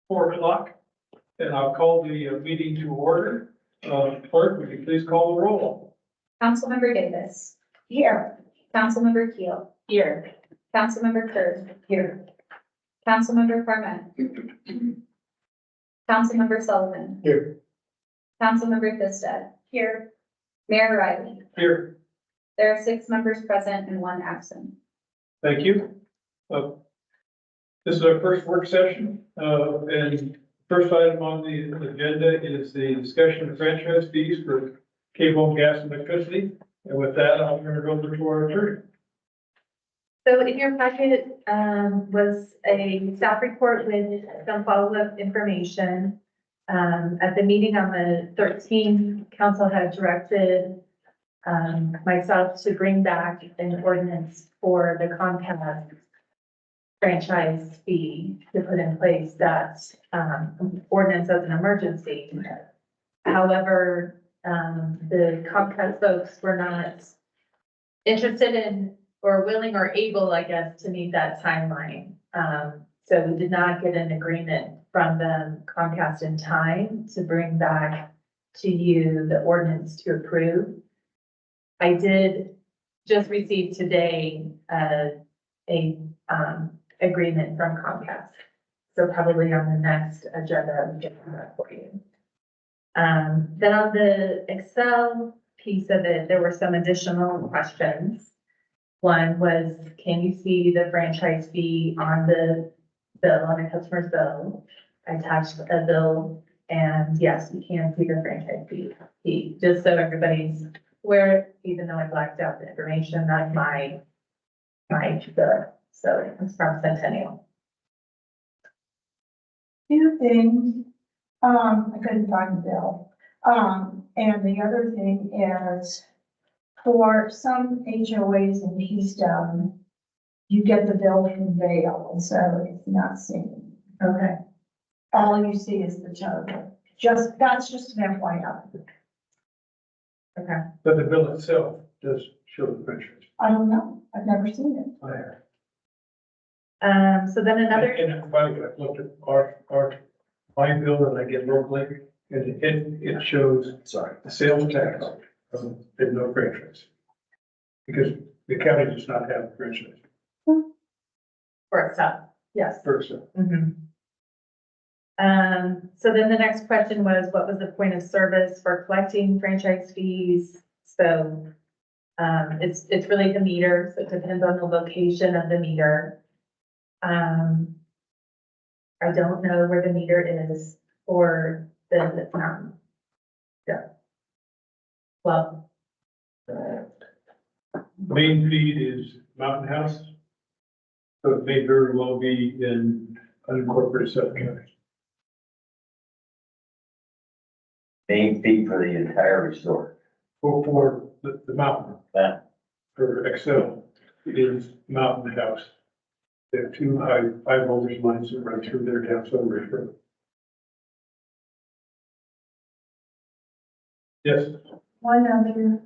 4 o'clock, and I'll call the meeting to order. Clerk, would you please call the roll? Councilmember Davis. Here. Councilmember Keel. Here. Councilmember Kerr. Here. Councilmember Carmen. Councilmember Sullivan. Here. Councilmember Thisted. Here. Mayor Riley. Here. There are 6 members present and 1 absent. Thank you. This is our first work session, and first item on the agenda is the discussion of franchise fees for cable, gas, and electricity. And with that, I'll turn it over to our attorney. So in your packet, was a staff report with some follow-up information. At the meeting on the 13th, council had directed myself to bring back an ordinance for the Comcast franchise fee to put in place that ordinance as an emergency. However, the Comcast folks were not interested in or willing or able, I guess, to meet that timeline. So we did not get an agreement from them, Comcast, in time to bring back to you the ordinance to approve. I did just receive today a agreement from Comcast. So probably on the next agenda, I'll get that for you. Then on the Excel piece of it, there were some additional questions. One was, can you see the franchise fee on the bill, on the customer's bill? I attached a bill, and yes, you can see the franchise fee, just so everybody's aware, even though I blacked out the information, that's my bill. So it's from Centennial. 2 things, I couldn't find the bill. And the other thing is, for some HOAs in Keystone, you get the bill from Vail, and so it's not seen. Okay. All you see is the total. That's just an FYI. Okay. But the bill itself does show the franchise. I don't know. I've never seen it. I have. So then another, And by the way, I've looked at my bill that I get locally, and it shows, the sales tax, and no franchise. Because the county does not have a franchise. for itself, yes. First, Mhm. So then the next question was, what was the point of service for collecting franchise fees? So, it's really the meter, so it depends on the location of the meter. I don't know where the meter is for the, yeah. Well, main feed is Mountain House. So it may very well be in unincorporated Suffolk County. Main fee for the entire resort. For the mountain, That, for Excel, it is Mountain House. They have 2 high voltage lines that run through their down Southern River. Yes, One other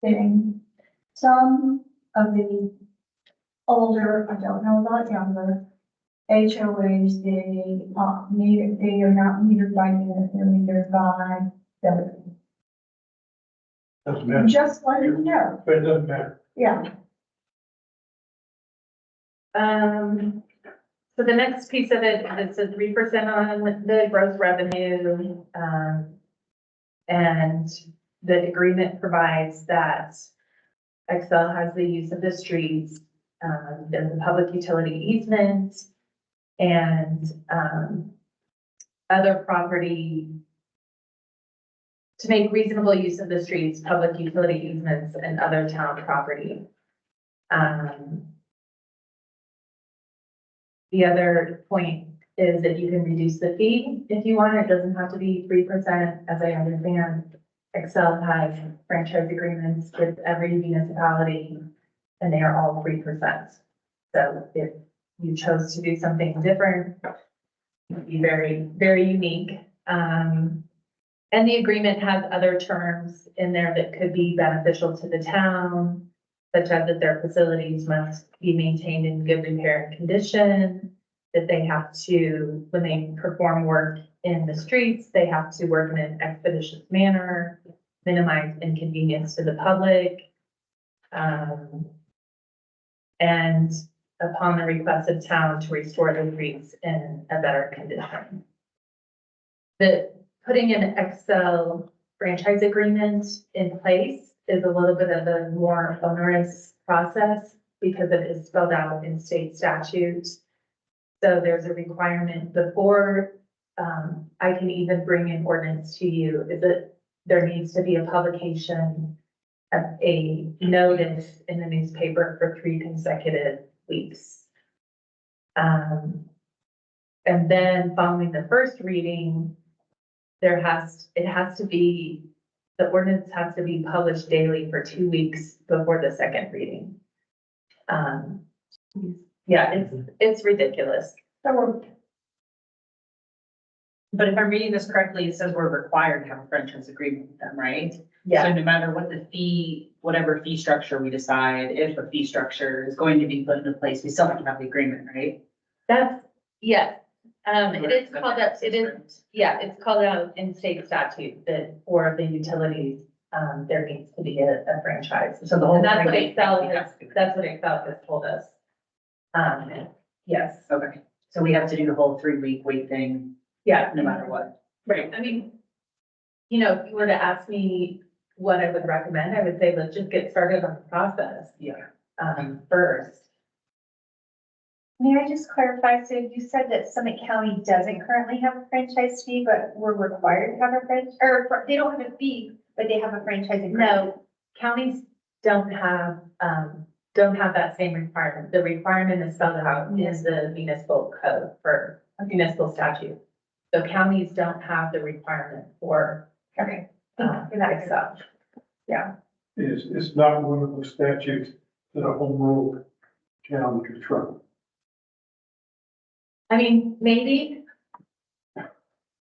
thing, some of the older, I don't know about younger, HOAs, they are not metered by unit, they're metered by building. doesn't matter, Just letting you know, but it doesn't matter. yeah. so the next piece of it, it's a 3% on the gross revenue. And the agreement provides that Excel has the use of the streets, there's a public utility easement, and, other property to make reasonable use of the streets, public utility easements, and other town property. The other point is that you can reduce the fee if you want. It doesn't have to be 3%, as I understand. Excel has franchise agreements with every municipality, and they are all 3%. So if you chose to do something different, it would be very, very unique. And the agreement has other terms in there that could be beneficial to the town, such as that their facilities must be maintained in good repair and condition, that they have to, when they perform work in the streets, they have to work in an expeditious manner, minimize inconvenience to the public. And upon the request of town to restore the streets in a better condition. The putting an Excel franchise agreement in place is a little bit of a more onerous process because it is spelled out in state statutes. So there's a requirement before I can even bring an ordinance to you, is that there needs to be a publication of a notice in the newspaper for 3 consecutive weeks. And then following the first reading, the ordinance has to be published daily for 2 weeks before the second reading. Yeah, it's ridiculous. But if I'm reading this correctly, it says we're required to have a franchise agreement with them, right? So Yeah, no matter what the fee, whatever fee structure we decide, if a fee structure is going to be put into place, we still have to have the agreement, right? yes. It is called out, it's called out in state statute that for the utilities, there needs to be a franchise. So the whole And that's what thing- Excel has told us. Yes, Okay, so we have to do the whole 3-week wait thing, yeah. no matter what. Right, I mean, if you were to ask me what I would recommend, I would say, let's just get started on the process, Yeah. first. May I just clarify, so you said that Summit County doesn't currently have a franchise fee, but we're required to have a they don't have a fee, but they have a franchise agreement? No, counties don't have that same requirement. The requirement is spelled out in the municipal code for a municipal statute. So counties don't have the requirement for, Okay. for that Excel. Yeah, It's not one of those statutes that a home rule town can trump. I mean, maybe.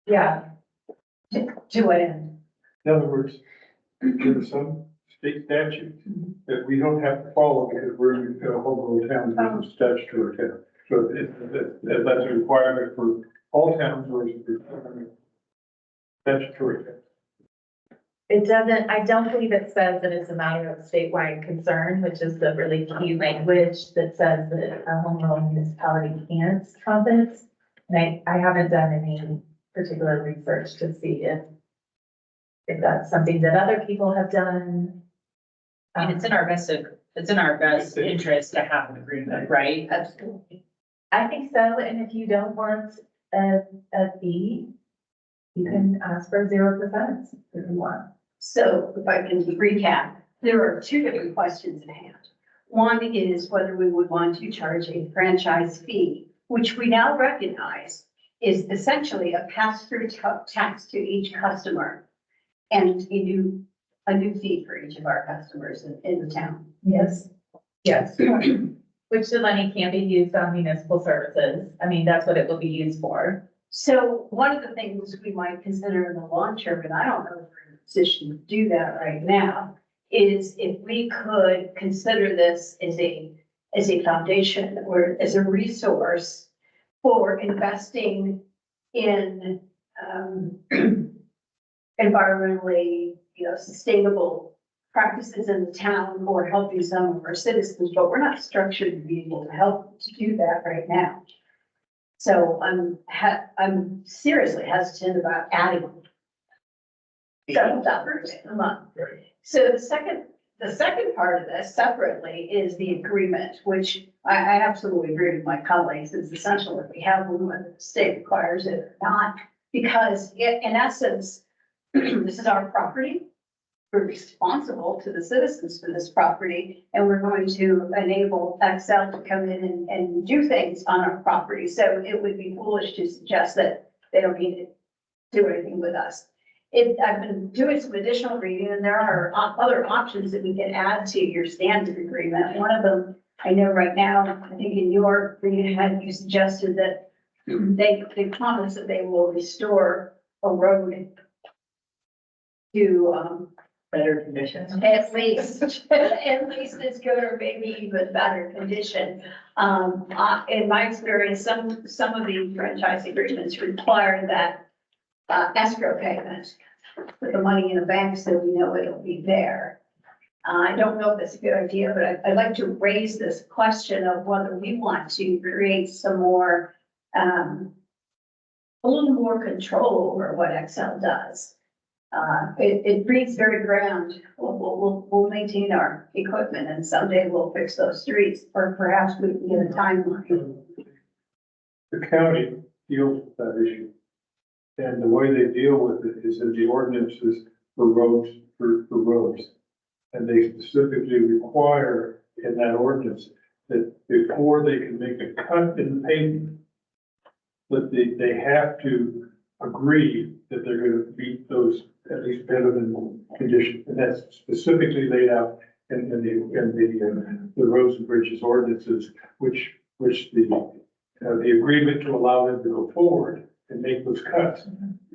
Yeah, To what end? In other words, there are some state statutes that we don't have to follow because we're in a home rule town, which is statutory town. So that's a requirement for all towns, or is it statutory town? it doesn't, I don't believe it says that it's a matter of statewide concern, which is the really key language that says that a home rule municipality can't trump it. And I haven't done any particular research to see if that's something that other people have done. And it's in our best interest to have an agreement, right? Absolutely. I think so, and if you don't want a fee, you can ask for 0% if you want. So if I can recap, there are 2 different questions at hand. One is whether we would want to charge a franchise fee, which we now recognize is essentially a pass-through tax to each customer and a new fee for each of our customers in the town. Yes. Yes. Which the money can be used on municipal services. I mean, that's what it will be used for. So one of the things we might consider in the long term, and I don't know if we're in a position to do that right now, is if we could consider this as a foundation or as a resource for investing in environmentally, sustainable practices in the town or helping some of our citizens, but we're not structured to be able to help to do that right now. So I'm seriously hesitant about adding $7 a month. So the second part of this separately is the agreement, which I absolutely agree with my colleagues. It's essential that we have one, whether the state requires it or not, because in essence, this is our property. We're responsible to the citizens for this property, and we're going to enable Excel to come in and do things on our property. So it would be foolish to suggest that they don't need to do anything with us. I've been doing some additional reading, and there are other options that we can add to your standard agreement. One of them, I know right now, I think in your reading, you suggested that they promise that they will restore a road to Better conditions. At least as good or maybe even better condition. In my experience, some of the franchise agreements require that escrow payment. Put the money in a bank so we know it'll be there. I don't know if that's a good idea, but I'd like to raise this question of whether we want to create some more, a little more control over what Excel does. It breathes very ground. We'll maintain our equipment and someday we'll fix those streets, or perhaps we can get a timeline. The county deals with that issue. And the way they deal with it is in the ordinances for roads, for roads. And they specifically require in that ordinance that before they can make a cut in the pavement, that they have to agree that they're gonna meet those at least minimum conditions. And that's specifically laid out in the roads and bridges ordinances, which the agreement to allow them to go forward and make those cuts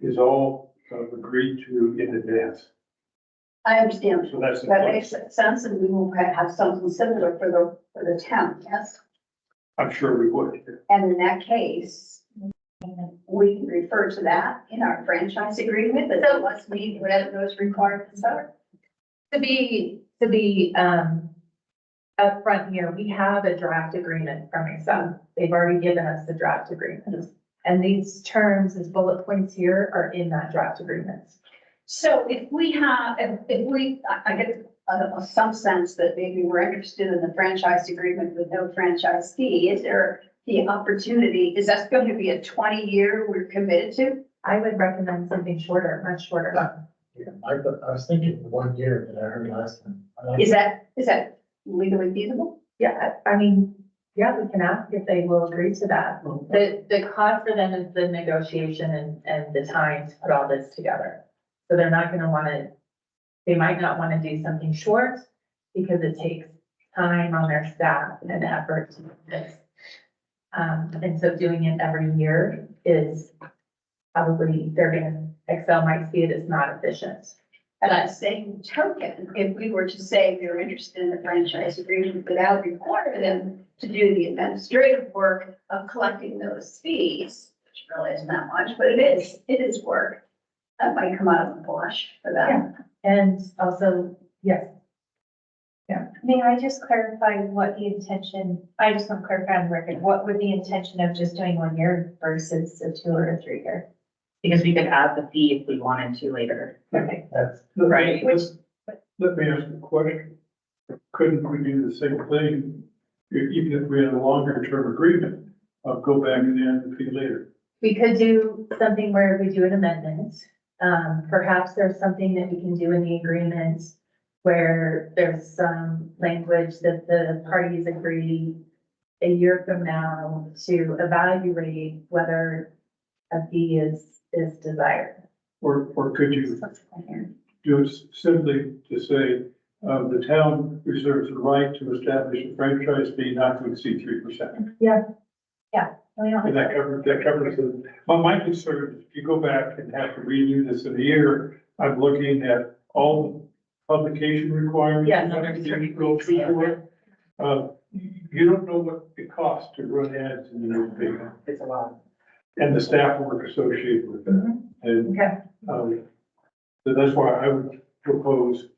is all agreed to in advance. I understand. So that's the That point. makes sense, and we will have something similar for the town, yes? I'm sure we would. And in that case, we can refer to that in our franchise agreement, that it must meet whatever those requirements are. To be, upfront here, we have a draft agreement from Excel. They've already given us the draft agreement. And these terms, as bullet points here, are in that draft agreement. So if we have, I get some sense that maybe we're interested in the franchise agreement with no franchise fee. Is there the opportunity, is that going to be a 20-year we're committed to? I would recommend something shorter, much shorter. Yeah, I was thinking 1 year that I heard last time. Is that legally feasible? Yeah, I mean, yeah, we can ask if they will agree to that. The cost for them is the negotiation and the time to put all this together. So they're not gonna wanna, they might not wanna do something short because it takes time on their staff and effort to do this. And so doing it every year is probably, Excel might see it as not efficient. At that same token, if we were to say we were interested in a franchise agreement without requiring them to do the administrative work of collecting those fees, which really isn't that much, but it is work. That might come out of the wash for them. And also, yes, May I just clarify what the intention, I just want to clarify on the record, what would the intention of just doing 1 year versus a 2 or a 3 year? Because we could add the fee if we wanted to later. Okay. That's, Right. Let me ask a question. Couldn't we do the same thing, even if we had a longer term agreement, go back and add the fee later? we could do something where we do an amendment. Perhaps there's something that we can do in the agreement where there's some language that the parties agree a year from now to evaluate whether a fee is desired. Or could you do it simply to say, the town reserves the right to establish a franchise fee not to exceed 3%? We don't And that covers it. My concern is if you go back and have to redo this in a year, I'm looking at all the publication requirements. Yeah, no, there's You go through it. You don't know what it costs to run ads in the newspaper It's a lot. and the staff work associated with that. And, Okay. so that's why I would propose,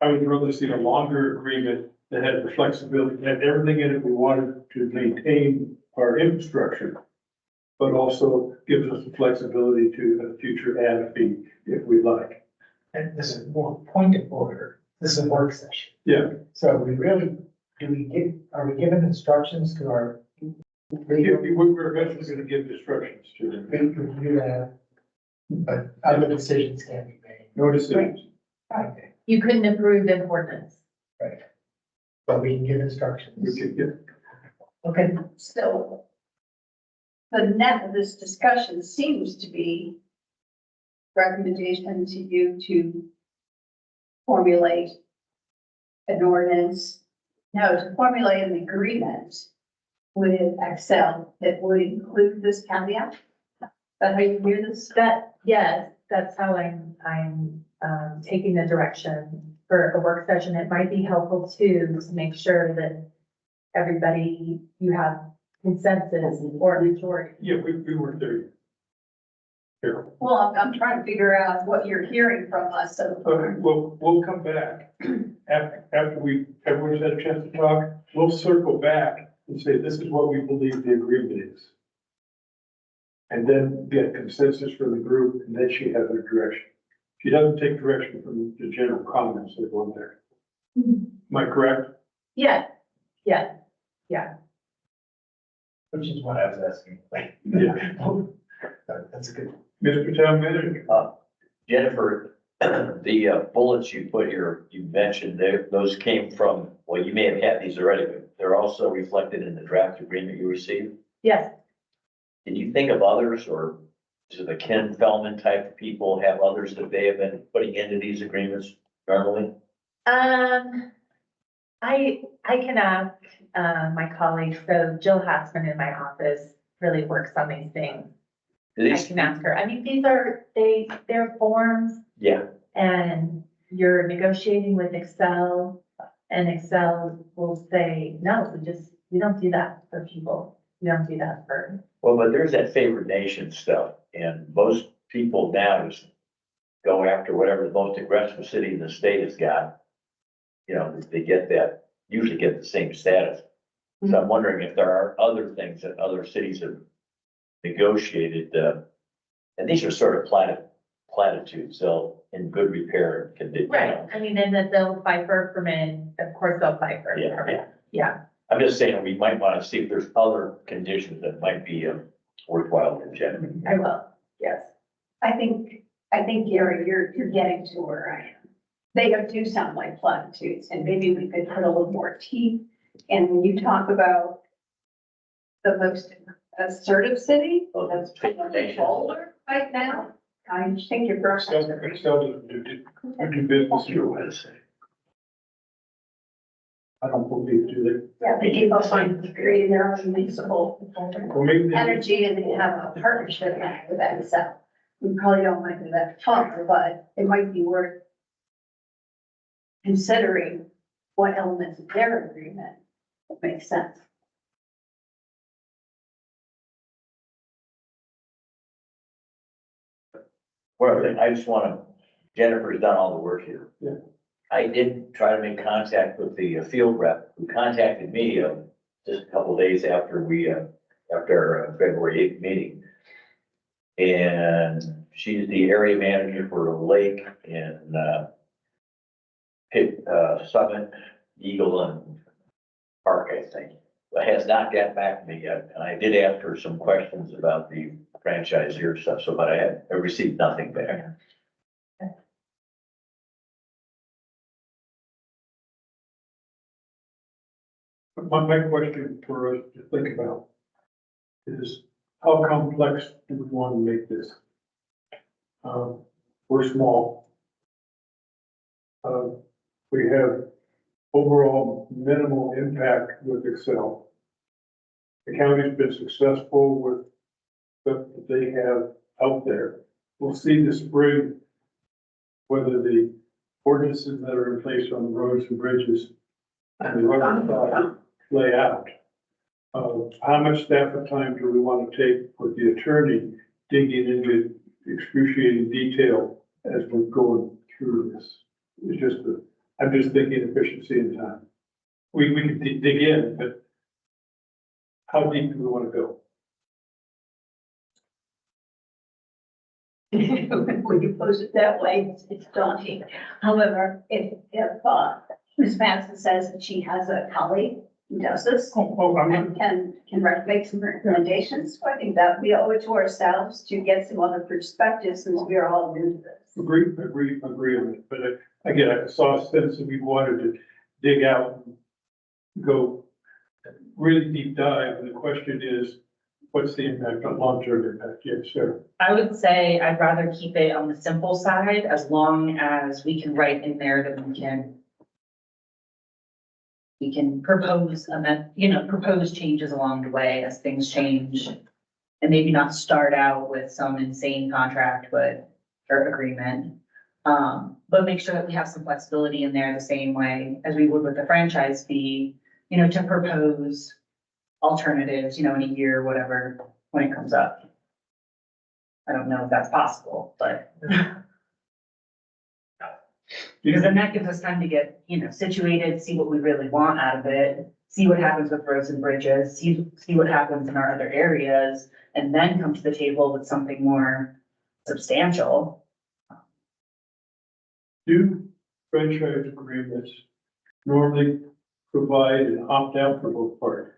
I would rather see a longer agreement that had the flexibility, had everything in it we wanted to maintain our infrastructure, but also gives us the flexibility to a future add a fee if we like. and this is more point of order. This is a work session. Yeah. So we really, are we giving instructions to our legal? We're eventually gonna give instructions to them. Review that, but other decisions can be made. No decisions. Okay, You couldn't approve an ordinance. but we can give We instructions. could get, Okay. So the net of this discussion seems to be recommendation to you to formulate an ordinance, no, to formulate an agreement with Excel that would include this caveat. Is that how you hear this? Yes, that's how I'm taking the direction for a work session, it might be helpful too, to make sure that everybody, you have consensus or majority. Yeah, we weren't there yet. Here. Well, I'm trying to figure out what you're hearing from us, so. Okay, well, we'll come back after everyone's had a chance to talk. We'll circle back and say, this is what we believe the agreement is. And then get consensus from the group, and then she has her direction. She doesn't take direction from the general comments that go in there. Am I correct? Yeah, yeah. Which is what I was asking. Yeah. That's a good. Mr. Town Manager? Jennifer, the bullets you put here, you mentioned there, those came from, well, you may have had these already, but they're also reflected in the draft agreement you received. Yes, Can you think of others, or do the Ken Feldman type of people have others that they have been putting into these agreements normally? I can ask, my colleagues, so Jill Hassman in my office really works on these things. Do I these- can ask her. I mean, they're forms Yeah, and you're negotiating with Excel and Excel will say, no, we don't do that for people. We don't do that for. well, but there's that favored nation stuff, and most people now just go after whatever the most aggressive city in the state has got. You know, they get that, usually get the same status. So I'm wondering if there are other things that other cities have negotiated, and these are sort of platitudes, they'll in good repair condition. Right, I mean, and that they'll fight for a permit, of course they'll fight for a Yeah, permit. yeah. Yeah, I'm just saying, we might want to see if there's other conditions that might be worthwhile to check. I will, yes. I think, Gary, you're getting to where I am. They do sound like platitudes, and maybe we could put a little more teeth. And when you talk about the most assertive city, Oh, that's favored probably nation. Boulder right now. I think you're first. Excel doesn't do business your way. I don't believe do Yeah, they keep us on creating their own municipal they? Well, maybe they- energy, and they have a partnership now with Excel. We probably don't want to do that far, but it might be worth considering what elements of their agreement make sense. Well, I just want to, Jennifer's done all the work here. Yeah. I did try to make contact with the field rep who contacted me just a couple of days after after our February 8th meeting. And she's the area manager for a lake in Summit, Eagle and Park, I think. But has not got back to me yet. And I did ask her some questions about the franchise here stuff, but I received nothing back. My question for us to think about is how complex do we want to make this? We're small. We have overall minimal impact with Excel. The county's been successful with stuff that they have out there. We'll see this spring whether the ordinances that are in place on the roads and bridges and the road lay out. How much staff time do we want to take with the attorney digging into excruciating detail as we're going through this? It's just, I'm just thinking efficiency and time. We can dig in, but how deep do we want to go? When you pose it that way, it's daunting. However, if Ms. Madison says that she has a colleague who does this Oh, I'm not, and can make some recommendations, so I think that we owe it to ourselves to get some other perspectives since we are all new to this. agree on it, but again, I saw a sense that we wanted to dig out, and go really deep dive, and the question is, what's the impact on long-term impact? Yes, sir. I would say I'd rather keep it on the simple side as long as we can write in there that we can propose propose changes along the way as things change. And maybe not start out with some insane contract, or agreement. But make sure that we have some flexibility in there the same way as we would with the franchise fee, you know, to propose alternatives, you know, in a year, whatever, when it comes up. I don't know if that's possible, but because then that gives us time to get, you know, situated, see what we really want out of it, see what happens with roads and bridges, see what happens in our other areas, and then come to the table with something more substantial. Do franchise agreements normally provide an opt-out for both parties?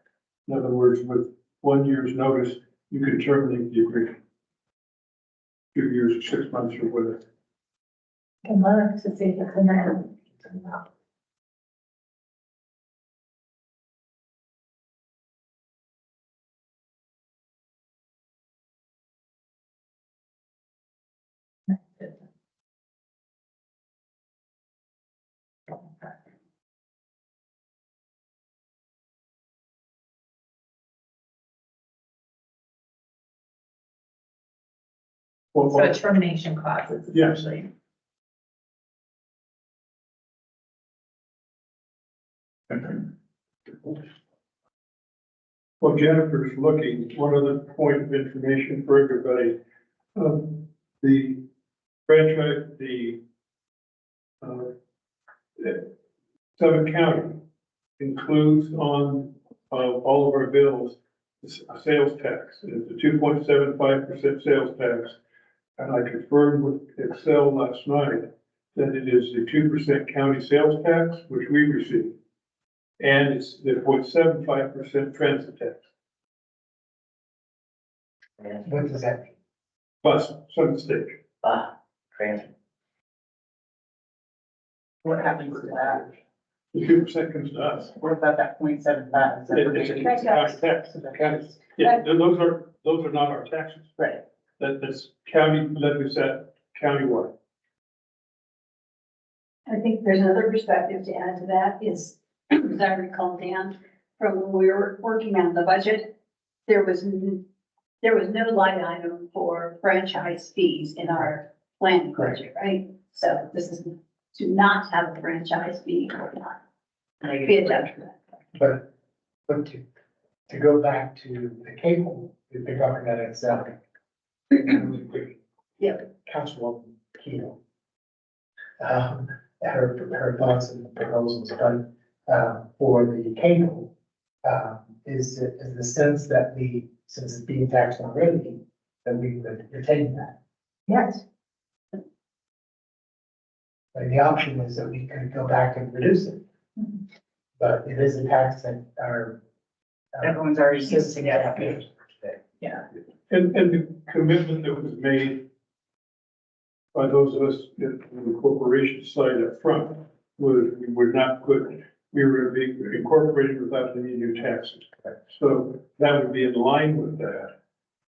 In other words, with 1 year's notice, you can terminate the agreement. 2 years, or 6 months, or whatever. Can look to see if it's in there. So a termination clauses Yes. essentially. While Jennifer's looking, one other point of information for everybody. The franchise, Summit County includes on, all of our bills, a sales tax. It's a 2.75% sales tax. And I confirmed with Excel last night that it is the 2% county sales tax, which we receive. And it's the 0.75% transit tax, What does that mean? plus some stage. Transit. What happens to that? The 2% comes to us. What about that 0.75? It's a county tax. County. Yeah, those are not our taxes. Right. That's county levies that countywide. I think there's another perspective to add to that is, as I recall, Dan, from when we were working on the budget, there was no line item for franchise fees in our planning budget, right? So this is to not have a franchise fee or not be a detriment. But to go back to the cable, we've been talking about Excel. Yep. Councilwoman Keel. Her thoughts and proposals, but, for the cable, is the sense that since it's being taxed already, that we would retain that. Yes. Like, the option is that we could go back and reduce it. But it is a tax that our. Everyone's already used to Yeah. it. Yeah. And the commitment that was made by those of us in the corporation side up front was we would not we were to be incorporated without any new taxes. So that would be in line with that.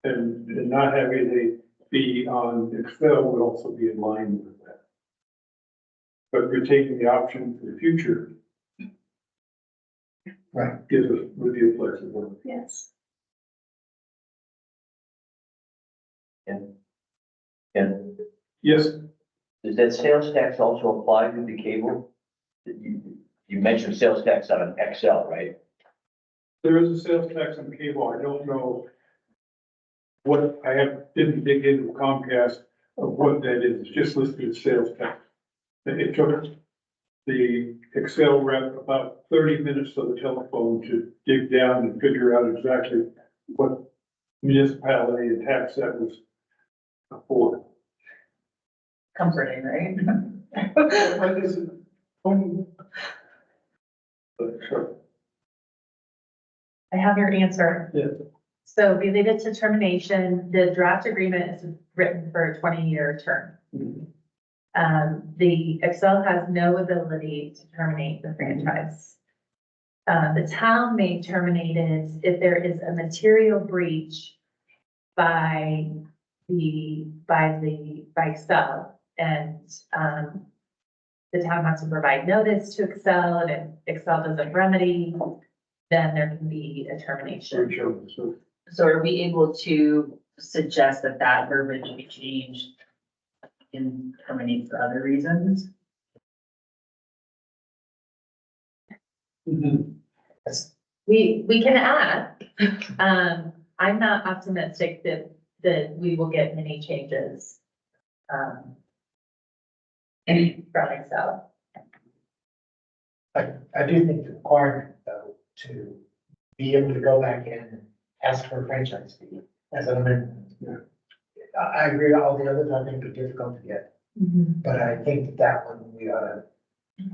And not having a fee on Excel would also be in line with that. But we're taking the option for the future. Right. Would be a flexibility. Yes. And Yes, does that sales tax also apply to the cable? You mentioned sales tax on an Excel, right? there is a sales tax on cable. I don't know what, didn't dig into Comcast of what that is. It's just listed as sales tax. It took the Excel rep about 30 minutes on the telephone to dig down and figure out exactly what municipality and tax that was for. Comforting, right? What is it? Sure. I have your answer. Yeah. So related to termination, the draft agreement is written for a 20-year term. The Excel has no ability to terminate the franchise. The town may terminate it if there is a material breach by Excel, and the town has to provide notice to Excel, and if Excel doesn't remedy, then there can be a termination. So So are we able to suggest that verbiage be changed can terminate for other reasons. We can add, I'm not optimistic that we will get many changes. From Excel. I do think the requirement though, to be able to go back in and ask for a franchise fee as an amendment. I agree, all the others I think are difficult to get, but I think that one we ought to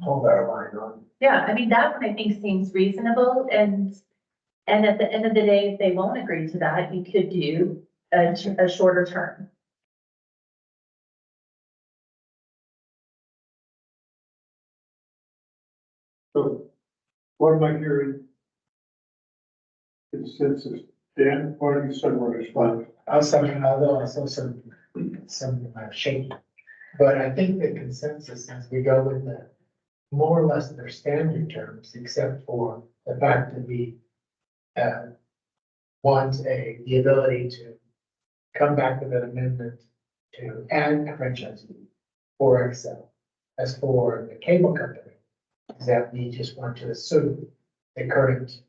hold our line on. Yeah, I mean, that one I think seems reasonable and at the end of the day, if they won't agree to that, you could do a shorter term. So what am I hearing? Consensus, Dan, party sunrise fund. Although also some shaky. But I think the consensus is we go with the more or less their standard terms, except for the fact that we want the ability to come back with an amendment to add a franchise fee for Excel. As for the cable company, is that we just want to assume the current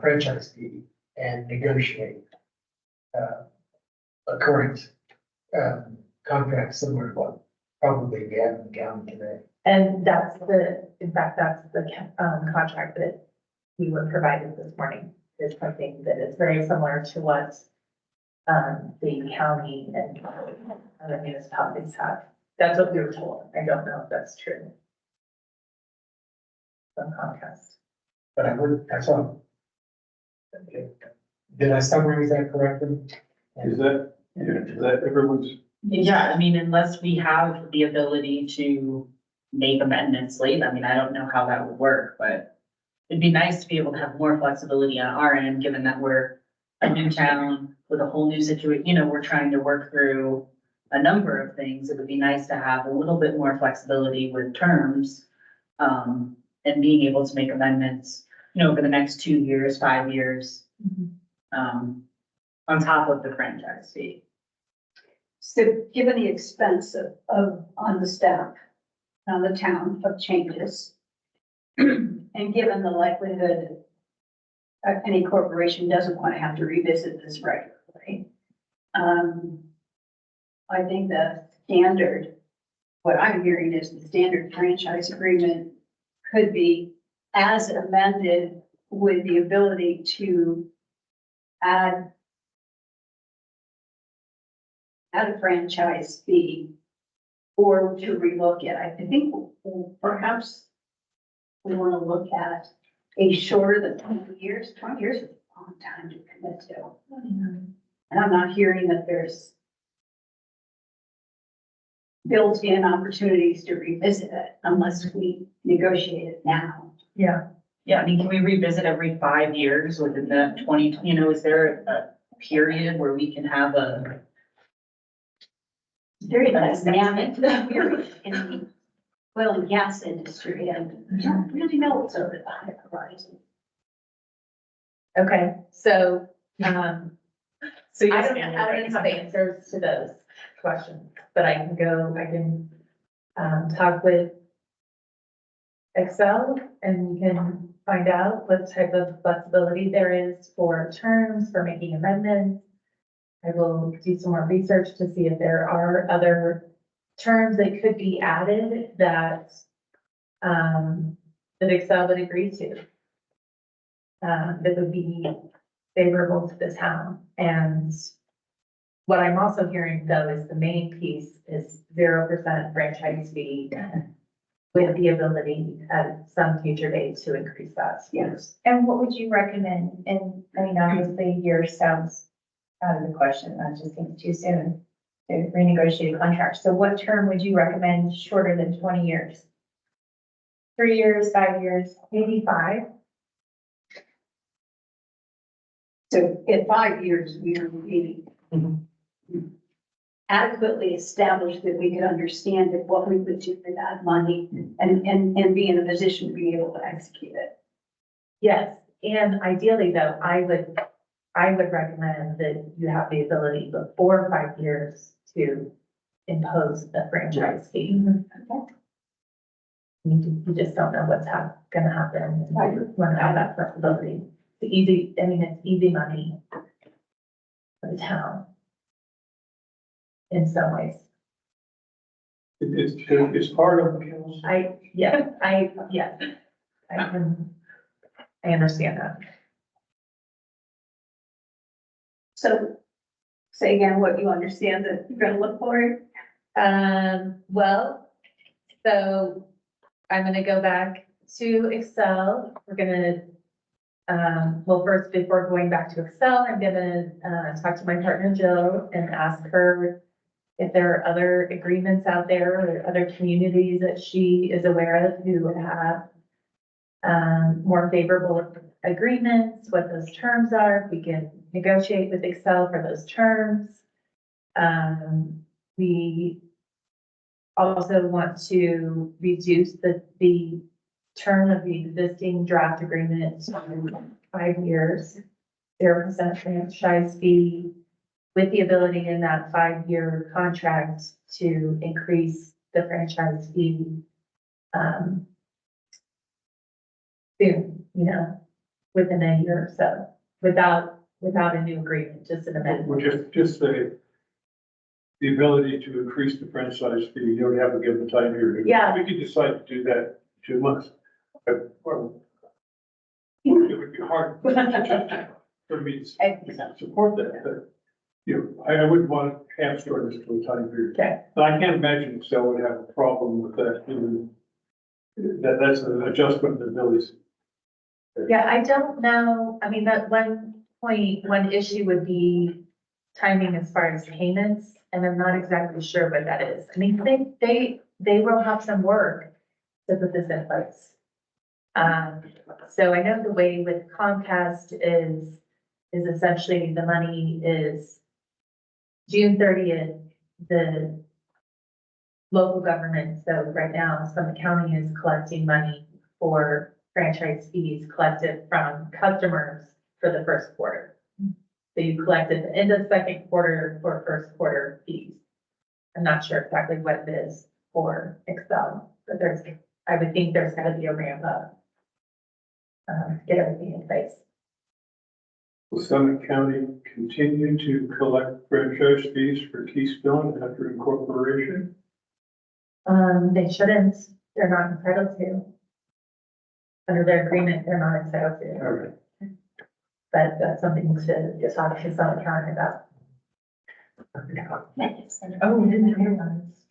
franchise fee and negotiate a current contract similar to what probably we have in the county today. And in fact, that's the contract that we were provided this morning. Is something that is very similar to what the county and other municipalities have. That's what we were told. I don't know if that's true. From Comcast. But I would, that's all. Okay. Did I summarize that correctly? Is that everyone's? Yeah, I mean, unless we have the ability to make amendments late, I mean, I don't know how that would work, but it'd be nice to be able to have more flexibility on our end, given that we're a new town with a whole new situation, we're trying to work through a number of things. It would be nice to have a little bit more flexibility with terms, and being able to make amendments, over the next 2 years, 5 years, on top of the franchise fee. So given the expense on the staff, on the town of changes, and given the likelihood any corporation doesn't want to have to revisit this regularly, I think the standard, what I'm hearing is the standard franchise agreement could be as amended with the ability to add a franchise fee or to relook it. I think perhaps we want to look at a shorter than 20 years. 20 years is a long time to commit to. And I'm not hearing that there's built-in opportunities to revisit it unless we negotiate it now. Yeah. Yeah, I mean, can we revisit every 5 years within the 20, is there a period where we can have a Very dynamic period in the oil and gas industry, and you don't really know what's over the horizon. Okay, so, so I don't have answers to those questions, but I can talk with Excel and we can find out what type of flexibility there is for terms, for making amendments. I will do some more research to see if there are other terms that could be added that Excel would agree to. That would be favorable to the town. And what I'm also hearing though is the main piece is 0% franchise fee with the ability at some future date to increase that. Yes. And what would you recommend? And I mean, obviously yours sounds out of the question. That just seems too soon to renegotiate a contract. So what term would you recommend shorter than 20 years? 3 years, 5 years, maybe 5? So in 5 years, we are really adequately established that we could understand that what we would do for that money and be in a position to be able to execute it. Yes, and ideally though, I would recommend that you have the ability before 5 years to impose a franchise fee. You just don't know what's gonna happen. You wanna have that flexibility. It's easy, I mean, it's easy money for the town in some ways. It's part of the council. I understand that. So say again what you understand that you're gonna look for. Well, so I'm gonna go back to Excel. We're gonna, well, first, before going back to Excel, I'm gonna, talk to my partner Jill and ask her if there are other agreements out there or other communities that she is aware of who have more favorable agreements, what those terms are, if we can negotiate with Excel for those terms. We also want to reduce the term of the existing draft agreement to 5 years, 0% franchise fee, with the ability in that 5-year contract to increase the franchise fee soon, within a year or so, without a new agreement, just an amendment. Well, just say the ability to increase the franchise fee, you don't have to give the time period. Yeah. We could decide to do that in 2 months. Well, it would be hard for me to support that, but, I wouldn't want to hamstring this to a time period. Okay. But I can't imagine Excel would have a problem with that, that's an adjustment in abilities. Yeah, I don't know, I mean, that one issue would be timing as far as payments, and I'm not exactly sure what that is. I mean, they will have some work to put this in place. So I know the way with Comcast is essentially the money is June 30th, the local government, so right now, Summit County is collecting money for franchise fees collected from customers for the first quarter. So you collect at the end of the second quarter for first quarter fees. I'm not sure exactly what it is for Excel, but I would think there's gotta be a ramp up. Get everything in place. Will Summit County continue to collect franchise fees for Keystone after incorporation? They shouldn't, they're not entitled to. Under their agreement, they're not entitled to. All right. But that's something to talk to Summit County about. Oh, we didn't realize.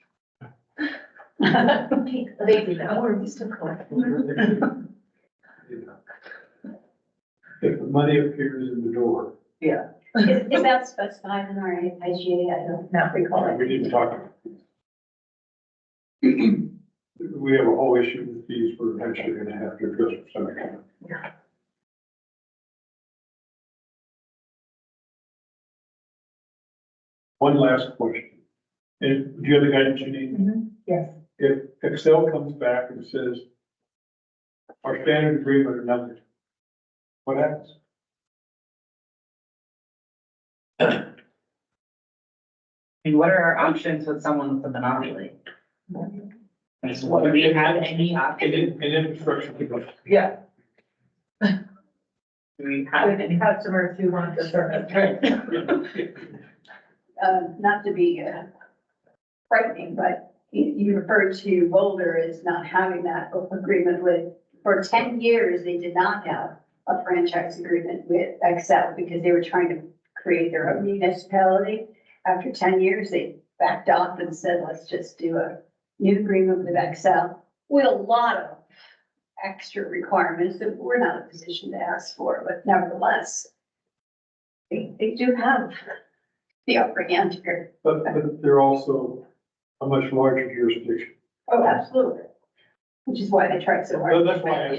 They do that, we're used to collecting. If the money appears in the door, Yeah. Is that specified in our IGA? I don't Not recall it. we didn't talk about fees. We have a whole issue with fees we're eventually gonna have to address for Summit County. One last question. And do you have the guidance you need? Yes. If Excel comes back and says, our standard agreement or nothing, what happens? I mean, what are our options with someone with a monopoly? I mean, what do we have any options? In infrastructure people. Yeah. Do we have With any? customers who want the service. Not to be frightening, but you referred to Boulder as not having that agreement with, for 10 years, they did not have a franchise agreement with Excel because they were trying to create their own municipality. After 10 years, they backed off and said, let's just do a new agreement with Excel with a lot of extra requirements that we're not in a position to ask for, but nevertheless, they do have the upper hand here. But they're also a much larger jurisdiction. Oh, absolutely. Which is why they tried so hard. So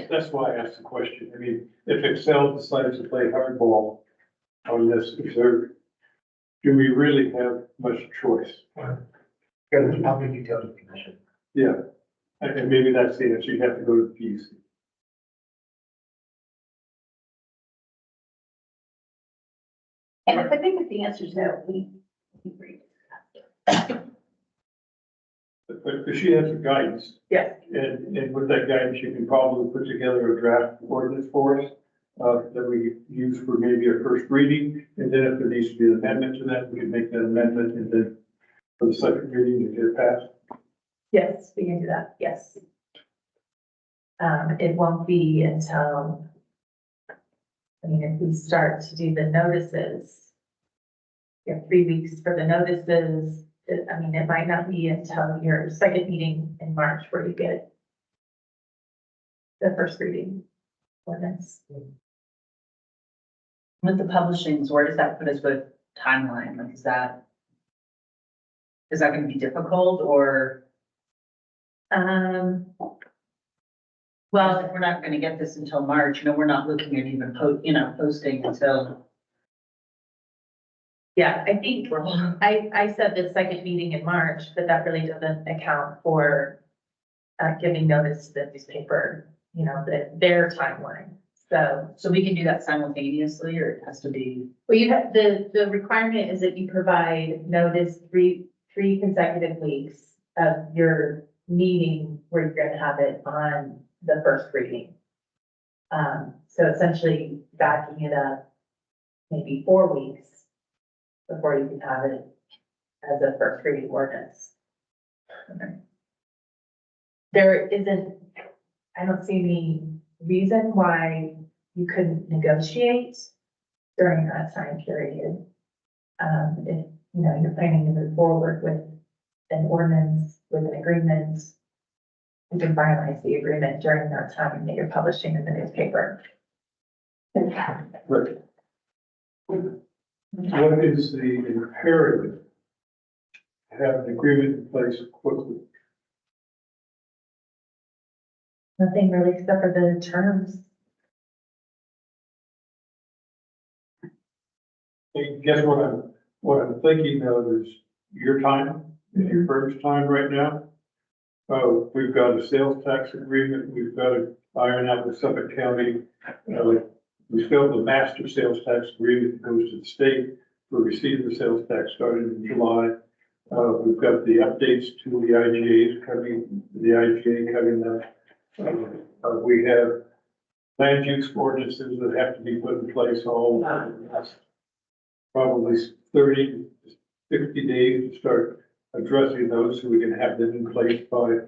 that's why I asked the question. I mean, if Excel decides to play hardball on this, do we really have much choice? Go to the Public Utility Commission. Yeah, and maybe that's the answer. You have to go to the PUC. And if I think if the answer is no, we agree. but she has a guidance. Yes. And with that guidance, you can probably put together a draft ordinance for us, that we could use for maybe a first reading. And then if there needs to be an amendment to that, we can make that amendment and then for the second reading to get it passed. Yes, we can do that, yes. It won't be until, I mean, if we start to do the notices, you have 3 weeks for the notices. I mean, it might not be until your second meeting in March where you get the first reading ordinance. With the publishings, where does that put us with timeline? Like, is that gonna be difficult or, Well, if we're not gonna get this until March, we're not looking at even posting until. yeah, I think, I said the second meeting in March, but that really doesn't account for giving notice to the newspaper, their timeline. So we can do that simultaneously, or it has to be, Well, you have, the requirement is that you provide notice three consecutive weeks of your meeting where you're gonna have it on the first reading. So essentially backing it up maybe 4 weeks before you can have it as a first reading ordinance. There isn't, I don't see any reason why you couldn't negotiate during that time period. If, you're planning to move forward with an ordinance, with an agreement, you can finalize the agreement during that time that you're publishing in the newspaper. Right. What is the imperative? Have an agreement in place quickly. Nothing really except for the terms. I guess what I'm thinking of is your time, and your firm's time right now. We've got a sales tax agreement, we've got to iron out with Suffolk County. We still have the master sales tax agreement that goes to the state for receipt of the sales tax starting in July. We've got the updates to the IGAs coming, the IGA coming up. We have land use ordinances that have to be put in place all probably 30, 60 days to start addressing those, so we can have them in place by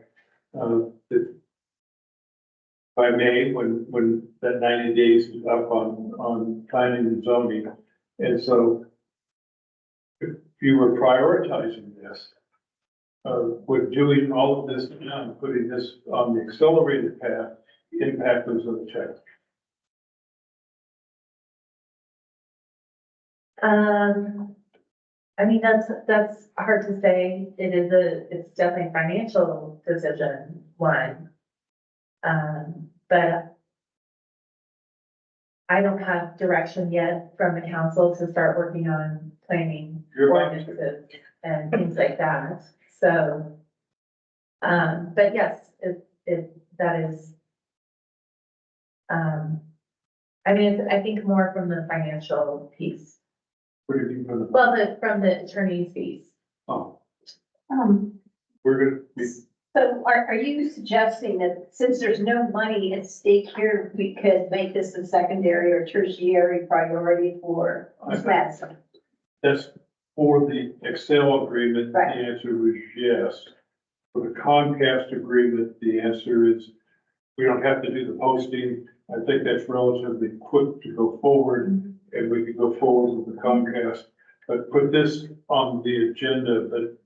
May, when that 90 days is up on planning and zoning. And so if you were prioritizing this, with doing all of this now and putting this on the accelerated path, impact those other checks. I mean, that's hard to say. It's definitely a financial decision, one. But I don't have direction yet from the council to start working on planning ordinances and things like that. So, but yes, that is, I mean, I think more from the financial piece. What do you think from the? Well, from the attorney's fees. Oh, Um, we're gonna be, so are you suggesting that since there's no money at stake here, we could make this a secondary or tertiary priority for Madison? that's for the Excel agreement, the Right. answer was yes. For the Comcast agreement, the answer is, we don't have to do the posting. I think that's relatively quick to go forward, and we can go forward with the Comcast. But put this on the agenda, but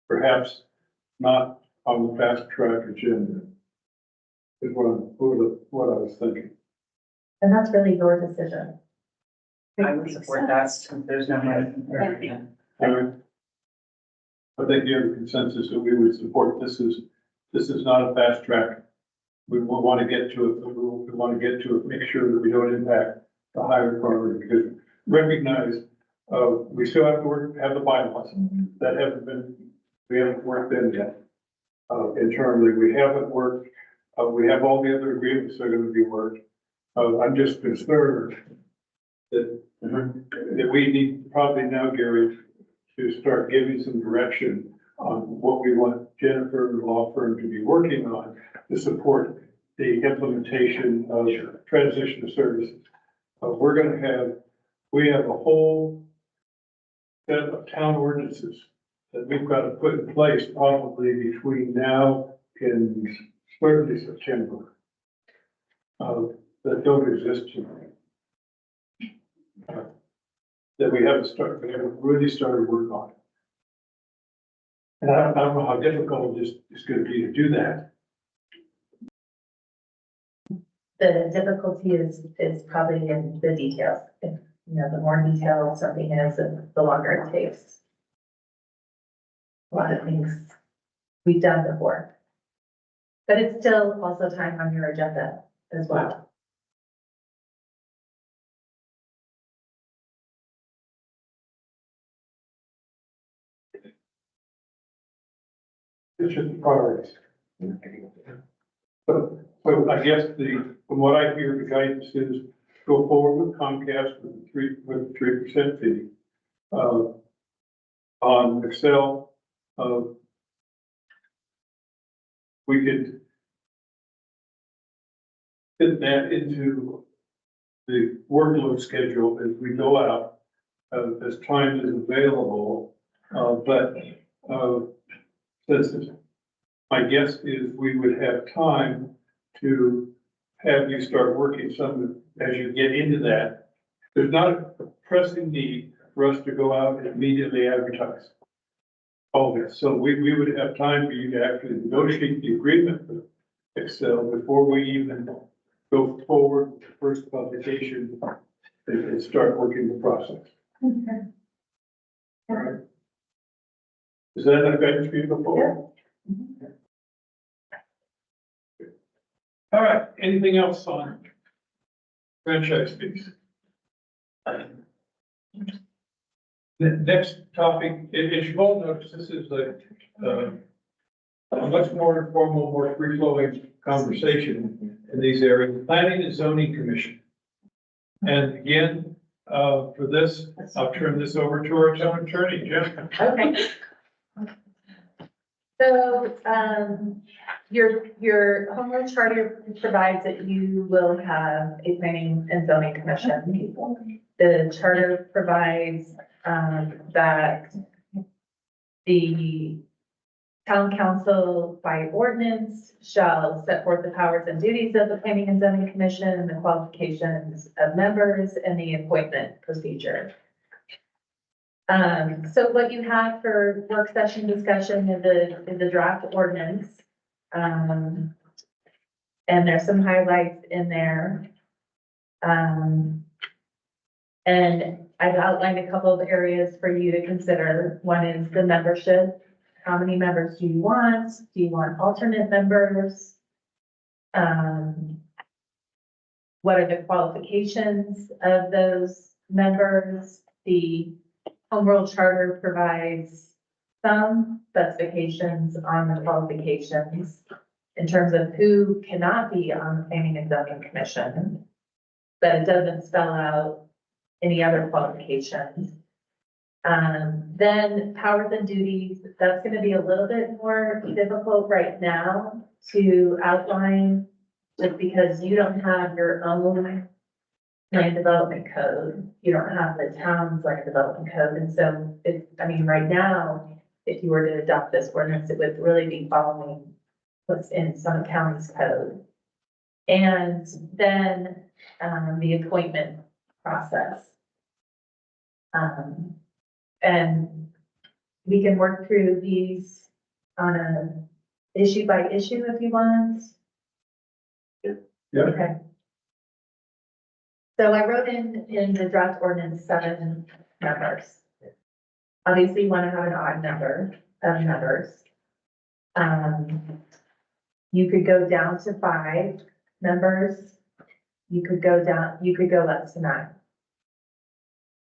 perhaps not on the fast track agenda. Is what I was thinking. And that's really your decision. I would support that since there's no money. I think you have a consensus that we would support. This is not a fast track. We will want to get to it, we want to get to it, make sure that we don't impact the higher priority, because recognize, we still have to have the bylaws that we haven't worked in yet. Internally, we haven't worked, we have all the other agreements that are going to be worked. I'm just concerned that we need probably now, Gary, to start giving some direction on what we want Jennifer and the law firm to be working on to support the implementation of transition of services. We have a whole set of town ordinances that we've got to put in place probably between now and certainly September. That don't exist today. That we haven't really started work on. And I don't know how difficult this is going to be to do that. The difficulty is probably in the details. If, you know, the more detailed something is, the longer it takes. A lot of things we've done before. But it's still also time on your agenda as well. It's just priorities. So I guess from what I hear, the guidance is go forward with Comcast with the 3% fee. On Excel, we could fit that into the workload schedule as we go out, as time is available. Since my guess is we would have time to have you start working some, as you get into that. There's not a pressing need for us to go out and immediately advertise all this. So we would have time for you to actually negotiate the agreement with Excel before we even go forward with the first publication and start working the process. Okay. All right. Is that enough guidance for you before? All right, anything else on franchise fees? The next topic, as you've all noticed, this is a much more informal, more free-flowing conversation in these areas. Planning and Zoning Commission. And again, for this, I'll turn this over to our town attorney, Jennifer. Okay. So, your home rule charter provides that you will have a planning and zoning commission. The charter provides, that the town council by ordinance shall set forth the powers and duties of the planning and zoning commission, the qualifications of members, and the appointment procedure. So what you have for work session discussion is the draft ordinance. And there's some highlights in there. And I've outlined a couple of areas for you to consider. One is the membership. How many members do you want? Do you want alternate members? What are the qualifications of those members? The Home Rule Charter provides some specifications on the qualifications in terms of who cannot be on the Planning and Zoning Commission, but it doesn't spell out any other qualifications. Then powers and duties, that's going to be a little bit more difficult right now to outline, just because you don't have your own land development code. You don't have the town's land development code. And so right now, if you were to adopt this ordinance, it would really be following what's in some county's code. And then, the appointment process. And we can work through these on a issue by issue if you want. Yeah. Okay. So I wrote in the draft ordinance 7 members. Obviously, you want to have an odd number of members. You could go down to 5 members. You could go up to 9.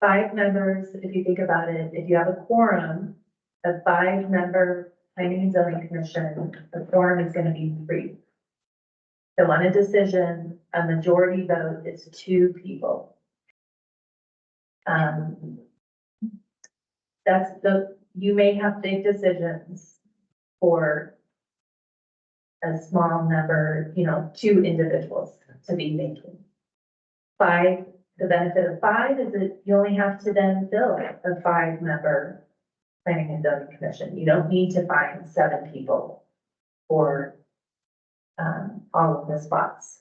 5 members, if you think about it, if you have a quorum of 5-member planning and zoning commission, the quorum is going to be 3. So on a decision, a majority vote is 2 people. you may have big decisions for a small number, you know, 2 individuals to be making. 5, the benefit of 5 is that you only have to then fill a 5-member planning and zoning commission. You don't need to find 7 people for all of the spots.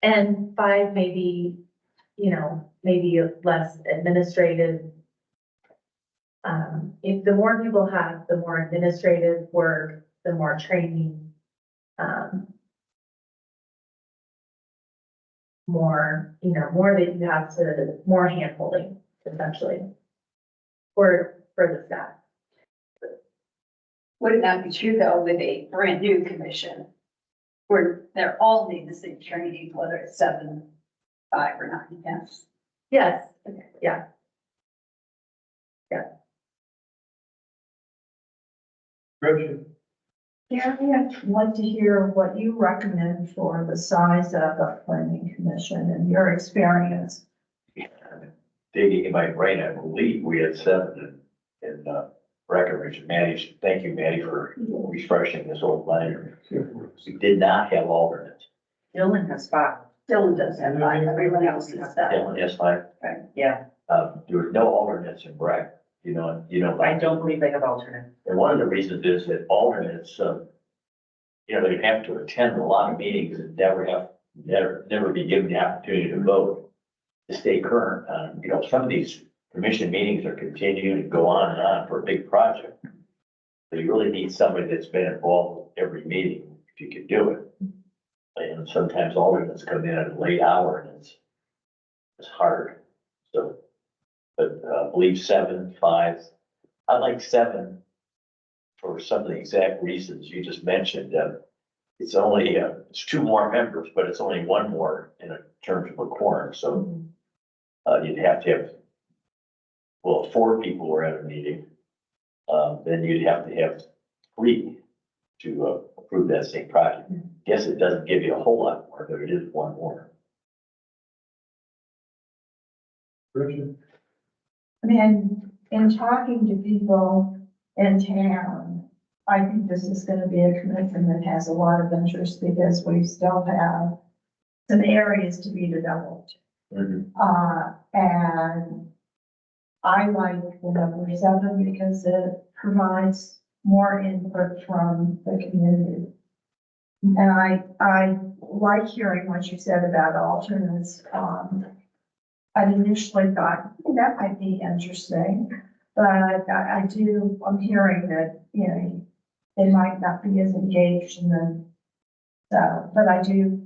And 5 maybe, you know, maybe less administrative. If the more people have, the more administrative work, the more training, more, you know, more that you have to, more handholding essentially for the staff. Would it not be true though with a brand new commission? Where they're all need the same training, whether it's 7, 5 or 9, yes. Yes, yeah. Gretchen, Yeah, I'd like to hear what you recommend for the size of a planning commission and your experience. Digging in my brain, I believe we had 7 in Breckenridge. Maddie, thank you, Maddie, for refreshing this old line. We did not have alternates. Dylan has 5. Dylan does have 5, everyone else is 7. Dylan, yes, fine. Yeah, There were no alternates in Breck, you know. I don't believe they have alternate. And one of the reasons is that alternates, you know, they have to attend a lot of meetings and never be given the opportunity to vote, to stay current. You know, some of these commission meetings are continuing to go on and on for a big project. So you really need somebody that's been involved with every meeting, if you could do it. And sometimes alternates come in at a late hour and it's hard. So, but I believe 7, 5, I like 7 for some of the exact reasons you just mentioned. It's only, it's 2 more members, but it's only 1 more in terms of a quorum. So you'd have to have, well, if 4 people were at a meeting, then you'd have to have 3 to approve that same project. Guess it doesn't give you a whole lot more, but it is 1 more. Gretchen, I mean, in talking to people in town, I think this is gonna be a commission that has a lot of interest because we still have some areas to be developed. And I like the number 7 because it provides more input from the community. And I like hearing what you said about alternates. I initially thought that might be interesting, but I'm hearing that, you know, they might not be as engaged in them. So, but I do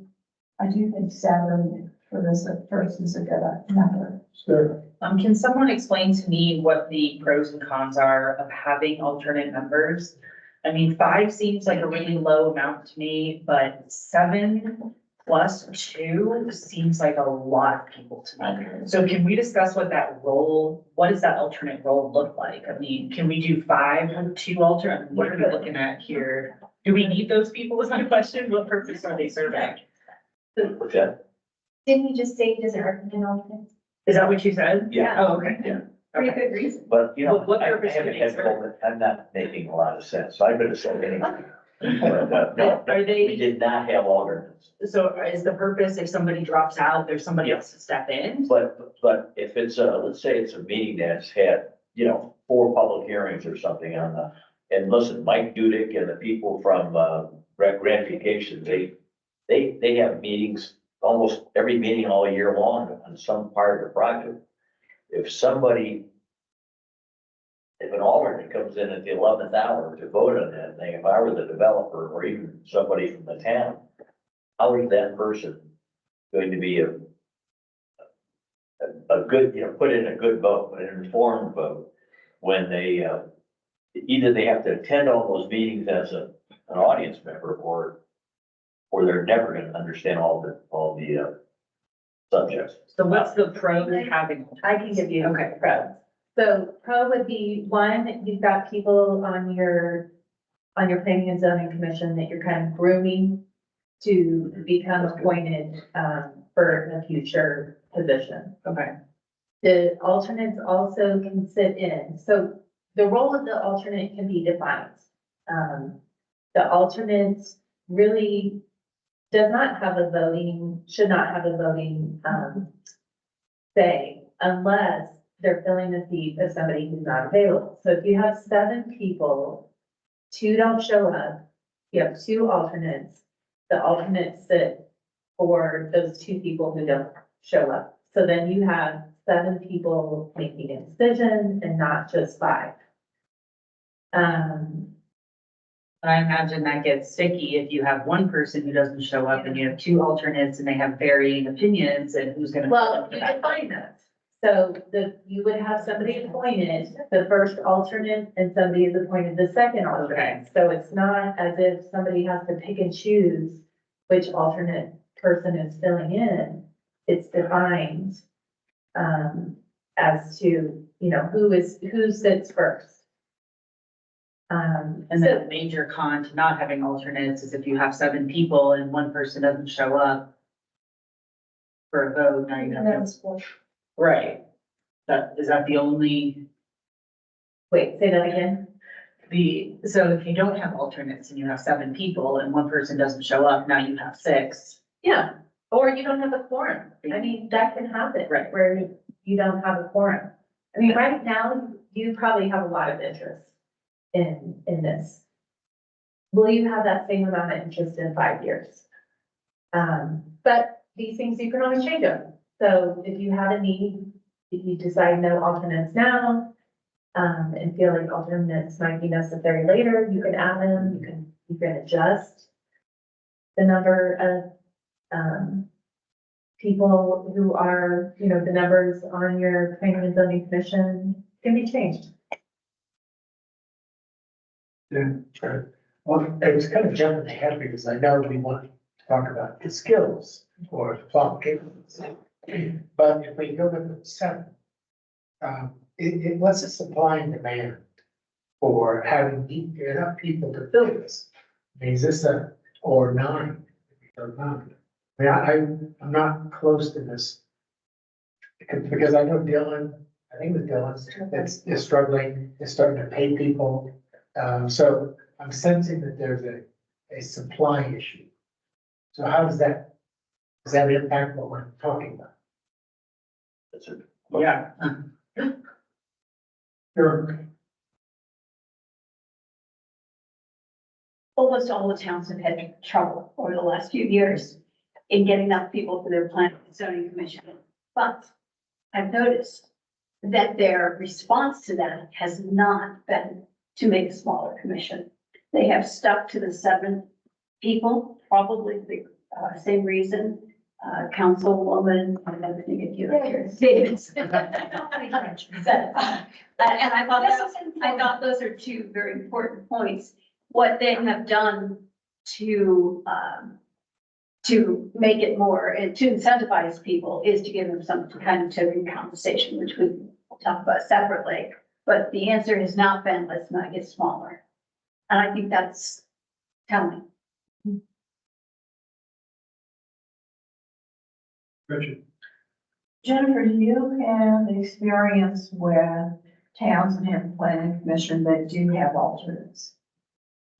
think 7 for this first is a good number. Sarah, Can someone explain to me what the pros and cons are of having alternate members? I mean, 5 seems like a really low amount to me, but 7 plus 2 seems like a lot of people to me. So can we discuss what does that alternate role look like? I mean, can we do 5 with 2 alternate? What are we looking at here? Do we need those people is my question? What purpose are they serving? What's that? Didn't you just say it doesn't recommend alternates? Is that what you said? Yeah. Oh, okay. Yeah. Pretty Okay. good reason. But, you know, What I purpose do haven't they had serve? moment, I'm not making a lot of sense, so I better say anything. But, no, Are they- we did not have alternates. So is the purpose if somebody drops out, there's somebody else to step in? But if it's let's say it's a meeting that's had, you know, 4 public hearings or something and listen, Mike Dudek and the people from, Gratification, they have meetings, almost every meeting all year long on some part of the project. If an alternate comes in at the 11th hour to vote on that thing, if I were the developer or even somebody from the town, how is that person going to be a good, you know, put in a good vote, an informed vote, when they, either they have to attend all those meetings as an audience member, or they're never gonna understand all the subjects. So what's the pro to having? I can give you Okay. pros. So pro would be 1, you've got people on your planning and zoning commission that you're kind of grooming to become appointed, for a future position. Okay. The alternates also can sit in. So the role of the alternate can be defined. The alternate really does not have a voting, should not have a voting, say, unless they're filling the seat of somebody who's not available. So if you have 7 people, 2 don't show up, you have 2 alternates, the alternates sit for those 2 people who don't show up. So then you have 7 people making a decision and not just 5. I imagine that gets sticky if you have one person who doesn't show up and you have 2 alternates and they have varying opinions and who's gonna. Well, you define that. So you would have somebody appointed, the first alternate, and somebody is appointed the second alternate. So it's not as if somebody has to pick and choose which alternate person is filling in. It's defined, as to, who sits first. And then a major con to not having alternates is if you have 7 people and one person doesn't show up for a vote, now you have. Right. Is that the only, Wait, say that again? so if you don't have alternates and you have 7 people and one person doesn't show up, now you have 6. Yeah, or you don't have a quorum. I mean, that can happen. Right. Where you don't have a quorum. I mean, right now, you probably have a lot of interest in this. Will you have that same amount of interest in 5 years? But these things, you can always change them. So if you have a need, if you decide no alternates now, and feel like alternates might be necessary later, you can add them, you can adjust the number of, people who are, the numbers on your planning and zoning commission can be changed. Yeah, sure. Well, I was kind of jumping ahead because I know we want to talk about the skills or plot capabilities. But if we go to 7, what's the supply and demand for having enough people to fill this? I mean, is this or 9? Or 9? I mean, I'm not close to this. Because I know Dylan, I think with Dylan, is struggling, is starting to pay people. So I'm sensing that there's a supply issue. So how does that impact what we're talking about? That's it. Yeah. Sure. Almost all the towns have had trouble over the last few years in getting enough people for their planning and zoning commission. But I've noticed that their response to that has not been to make a smaller commission. They have stuck to the 7 people, probably the same reason. Councilwoman, I'm never thinking of you here, Davis. And I thought those are 2 very important points. What they have done to make it more and to incentivize people is to give them some kind of token compensation, which we will talk about separately. But the answer has not been, let's not get smaller. And I think that's telling. Richard, Jennifer, do you have experience with towns that have planning commission that do have alternates?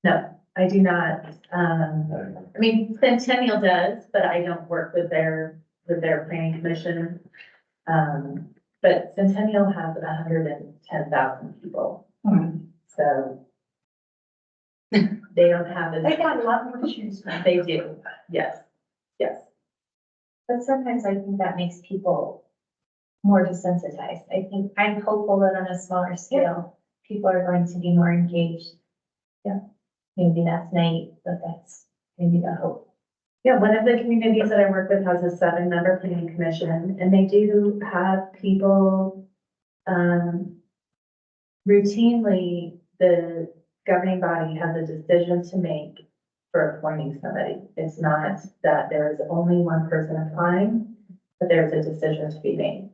No, I do not. I mean, Centennial does, but I don't work with their planning commission. But Centennial has 110,000 people, so they don't have They as, got a lot more to choose from. they do, yes, yes. But sometimes I think that makes people more desensitized. I think I'm hopeful that on a smaller scale, people are going to be more engaged. Yeah, maybe that's naive, but that's maybe the hope. Yeah, one of the communities that I work with has a 7-member planning commission, and they do have people, routinely, the governing body has a decision to make for appointing somebody. It's not that there is only one person applying, but there's a decision to be made.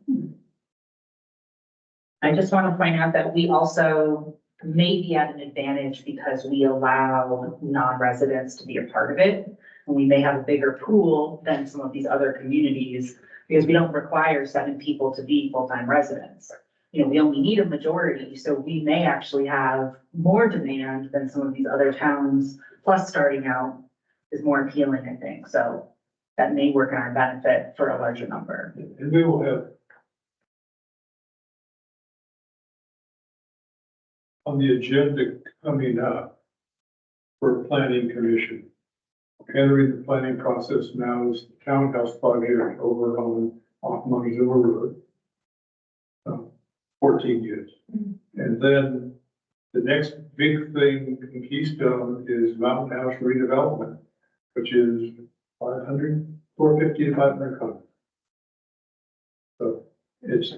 I just want to point out that we also may be at an advantage because we allow non-residents to be a part of it. And we may have a bigger pool than some of these other communities because we don't require 7 people to be full-time residents. you know, we only need a majority, so we may actually have more demand than some of these other towns, plus starting out is more appealing, I think, so that may work in our benefit for a larger number. And we will have on the agenda coming up for planning commission. Entering the planning process now is the townhouse project over on off Montezuma Road. 14 units. And then the next big thing in Keystone is Mountain House redevelopment, which is 450 to 500 homes. So it's,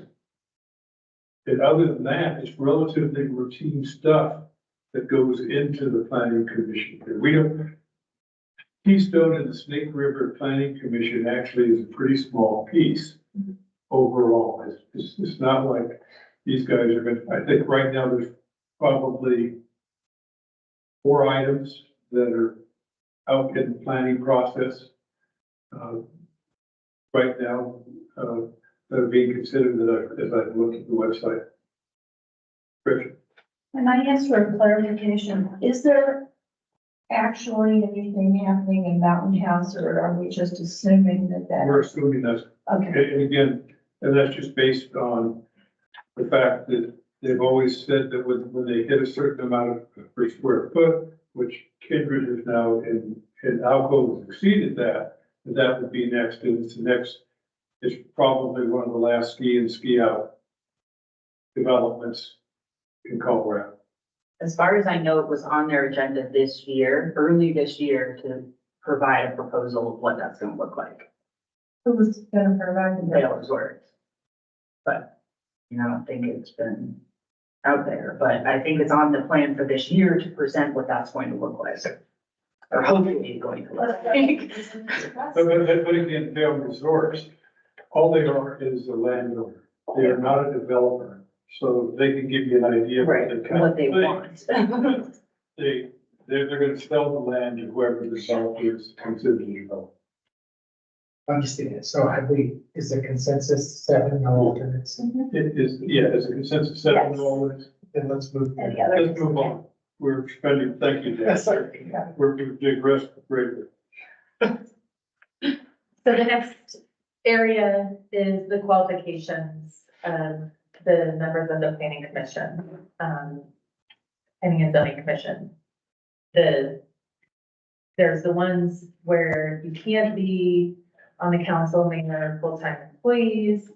and other than that, it's relatively routine stuff that goes into the planning commission. We don't, Keystone and the Snake River Planning Commission actually is a pretty small piece overall. It's not like these guys are going to, I think right now there's probably 4 items that are out in the planning process. Right now, that are being considered as I look at the website. Richard? And I ask for clarification, is there actually anything happening in Mountain House, or are we just assuming that We're assuming that's, Okay, and again, and that's just based on the fact that they've always said that when they hit a certain amount of per square foot, which Kindred is now in Alco has exceeded that, that would be next, and it's the next, it's probably one of the last ski and ski out developments in Colorado. As far as I know, it was on their agenda this year, early this year, to provide a proposal of what that's gonna look like. who was gonna provide the Taylor's words. But, you know, I don't think it's been out there, but I think it's on the plan for this year to present what that's going to look like. Or hopefully going to look like. But again, Vail Resorts, all they are is a landowner. They are not a developer, so they can give you an idea. of Right, the kind what of they thing. want. They're gonna sell the land to whoever the developer is considered to develop. Understand, so have we, is the consensus 7 no alternates? It is, yeah, there's a consensus set on all this. Then let's move. Any other? Let's move on. We're spending, thank you, Dan. That's okay. We're digressed greatly. So the next area is the qualifications of the members of the planning commission, planning and zoning commission. There's the ones where you can't be on the council, meaning they're full-time employees,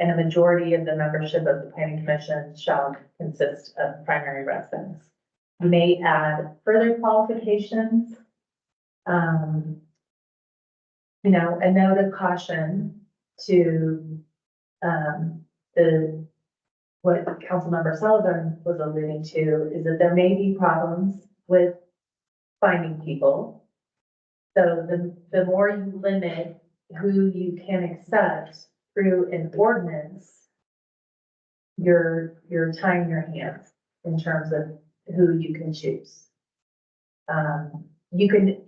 and a majority of the membership of the planning commission shall consist of primary residents. You may add further qualifications. You know, a note of caution to, what Councilmember Sullivan was alluding to is that there may be problems with finding people. So the more you limit who you can accept through an ordinance, you're tying your hands in terms of who you can choose. You can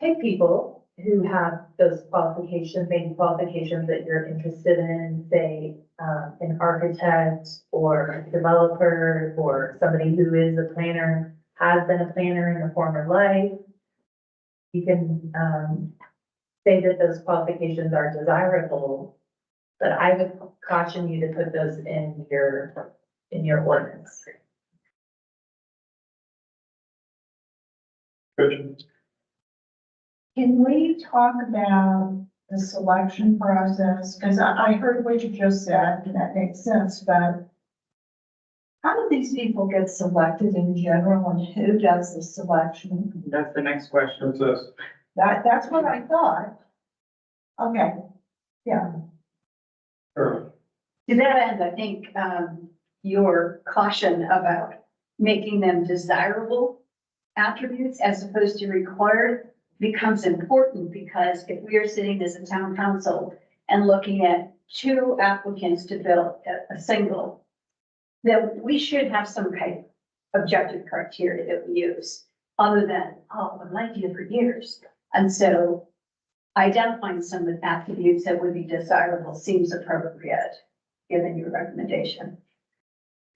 pick people who have those qualifications, maybe qualifications that you're interested in, say, an architect or a developer or somebody who is a planner, has been a planner in a former life. You can, say that those qualifications are desirable, but I would caution you to put those in your ordinance. Richard? Can we talk about the selection process? Because I heard what you just said, and that makes sense, but how do these people get selected in general, and who does the selection? That's the next question. That's us. That's what I thought. Okay, yeah. Sure. To that end, I think, your caution about making them desirable attributes as opposed to required becomes important, because if we are sitting as a town council and looking at 2 applicants to fill a single, then we should have some kind of objective criteria that we use, other than, oh, I've liked you for years. And so identifying some of the attributes that would be desirable seems appropriate. given your recommendation.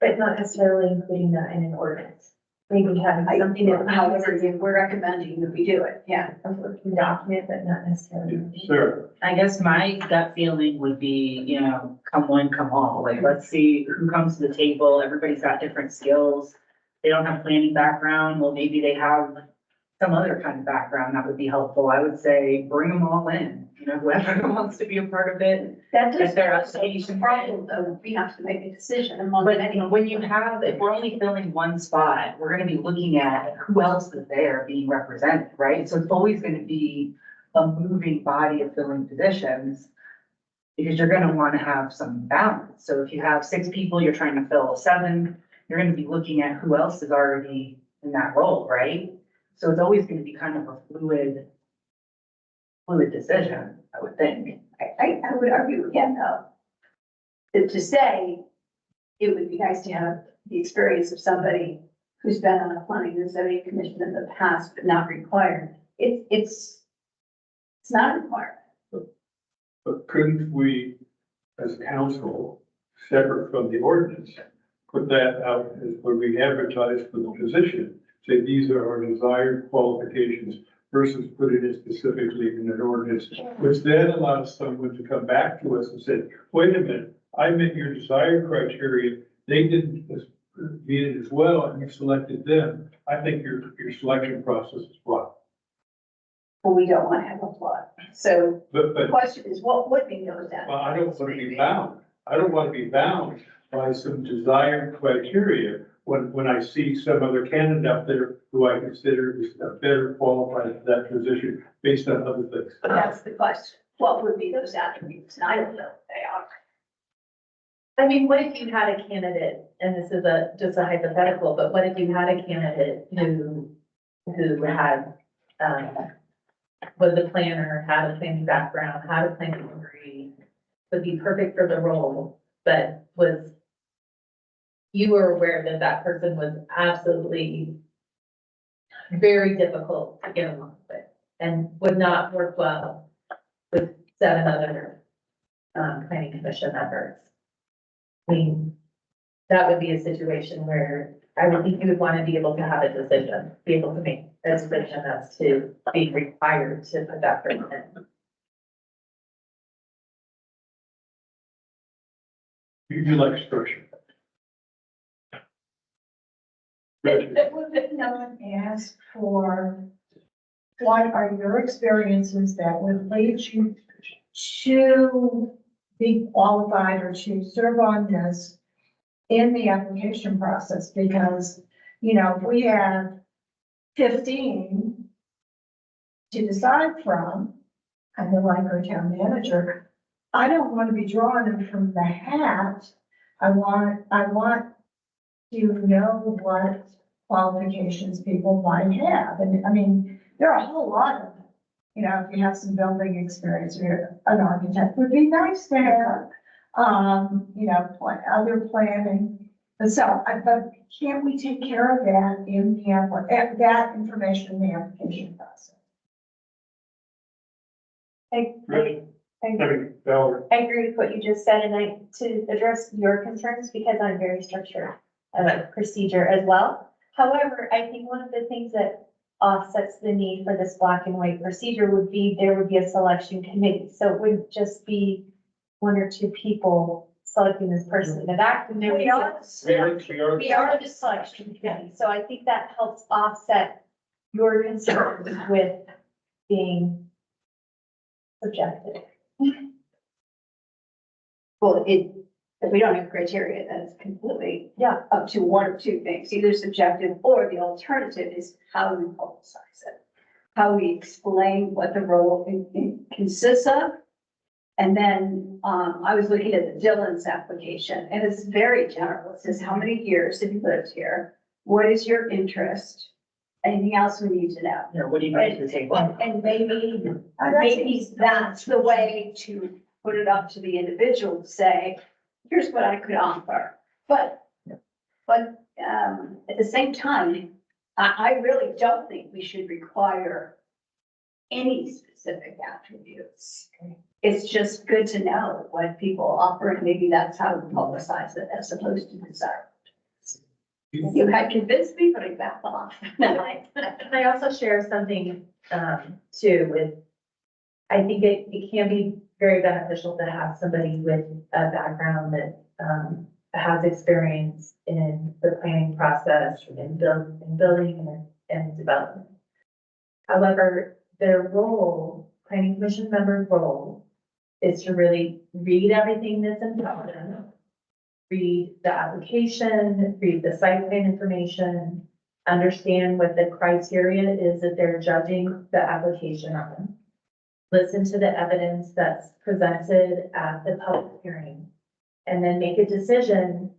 But not necessarily including that in an ordinance. Maybe having something that, However, we're recommending that we do it, yeah. a working document, but not necessarily. Sir, I guess my gut feeling would be, you know, come one, come all, like, let's see who comes to the table, everybody's got different skills. They don't have planning background, well, maybe they have some other kind of background that would be helpful. I would say, bring them all in, you know, whoever wants to be a part of it. That If does, they're that's a application problem, though, we have to make a decision among But many. when you have, if we're only filling one spot, we're gonna be looking at who else is there being represented, right? So it's always gonna be a moving body of filling positions. Because you're gonna wanna have some balance. So if you have 6 people, you're trying to fill 7, you're gonna be looking at who else is already in that role, right? So it's always gonna be kind of a fluid decision, I would think. I would argue again, though, that to say it would be nice to have the experience of somebody who's been on a planning and zoning commission in the past, but not required. It's not required. but couldn't we, as council, separate from the ordinance, put that out as when we advertise for the position? Say these are our desired qualifications versus put it in specifically in an ordinance, which then allows someone to come back to us and say, wait a minute, I met your desired criteria, they didn't meet it as well, and you selected them. I think your selection process is flawed. But we don't want to have a plot. So But, the question is, what would be those well, I don't want to be bound. I don't want to be bound by some desired criteria when I see some other candidate out there who I consider is better qualified for that position based on other things. That's the question. What would be those attributes? And I don't know what they are. I mean, what if you had a candidate, and this is just a hypothetical, but what if you had a candidate who had, was a planner, had a planning background, had a planning degree, would be perfect for the role, but you were aware that that person was absolutely very difficult to get along with and would not work well with 7 other, planning commission members. I mean, that would be a situation where I would think you would want to be able to have a decision, be able to make a decision as to being required to put that person in. You like structure. It would not ask for what are your experiences that would lead you to be qualified or to serve on this in the application process, because, you know, if we have 15 to decide from, and the library town manager, I don't want to be drawing them from the hat. I want to know what qualifications people might have. And I mean, there are a whole lot of, you know, if you have some building experience, or you're an architect, would be nice to have, you know, other planning. But but can't we take care of that in the, that information in the application process? Valerie. I agree with what you just said, and to address your concerns, because I'm very structured, procedure as well. However, I think one of the things that offsets the need for this black and white procedure would be, there would be a selection committee. So it wouldn't just be 1 or 2 people selecting this person. Now that, there We are, we are the selection committee. So I think that helps offset your concerns with being subjective. well, if we don't have criteria, then it's completely up to 1 or 2 things, either subjective or the alternative is how we publicize it. How we explain what the role consists of. And then, I was looking at the Dillon's application, and it's very general. It says, how many years have you lived here? What is your interest? Anything else we need to know? You know, what do you bring to the table? And maybe that's the way to put it up to the individual to say, here's what I could offer. But at the same time, I really don't think we should require any specific attributes. it's just good to know what people offer, and maybe that's how to publicize it as opposed to desire. You had convinced me, but I backed off. I also share something, too, with, I think it can be very beneficial to have somebody with a background that, has experience in the planning process and building and development. However, their role, planning commission member's role, is to really read everything that's in front of them, read the application, read the site plan information, understand what the criteria is that they're judging the application on, listen to the evidence that's presented at the public hearing, and then make a decision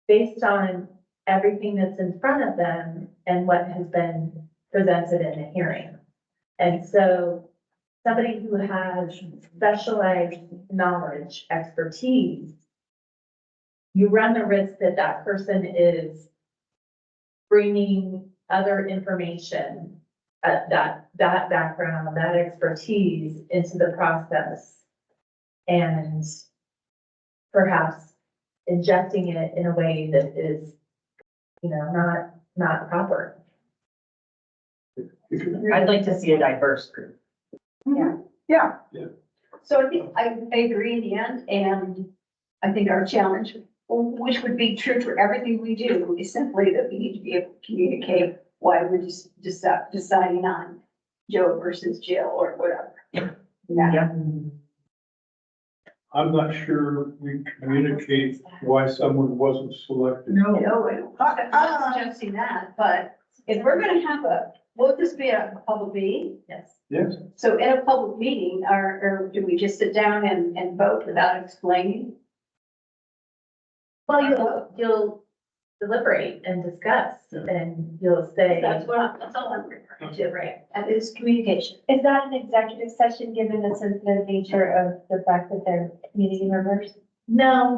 based on everything that's in front of them and what has been presented in the hearing. And so somebody who has specialized knowledge, expertise, you run the risk that that person is bringing other information, that background, that expertise into the process, and perhaps injecting it in a way that is, not proper. I'd like to see a diverse group. Yeah. Yeah. So I think I agree in the end, and I think our challenge, which would be true for everything we do, is simply that we need to be able to communicate why we're just deciding on Joe versus Jill or whatever. Yeah. I'm not sure we communicate why someone wasn't selected. No, I'm not suggesting that, but if we're gonna have will this be a public meeting? Yes. Yes, So in a public meeting, or do we just sit down and vote without explaining? Well, you'll deliberate and discuss, and you'll say. That's all I'm referring to, Right. and it's communication. Is that an executive session, given the sensitive nature of the fact that they're community members? No,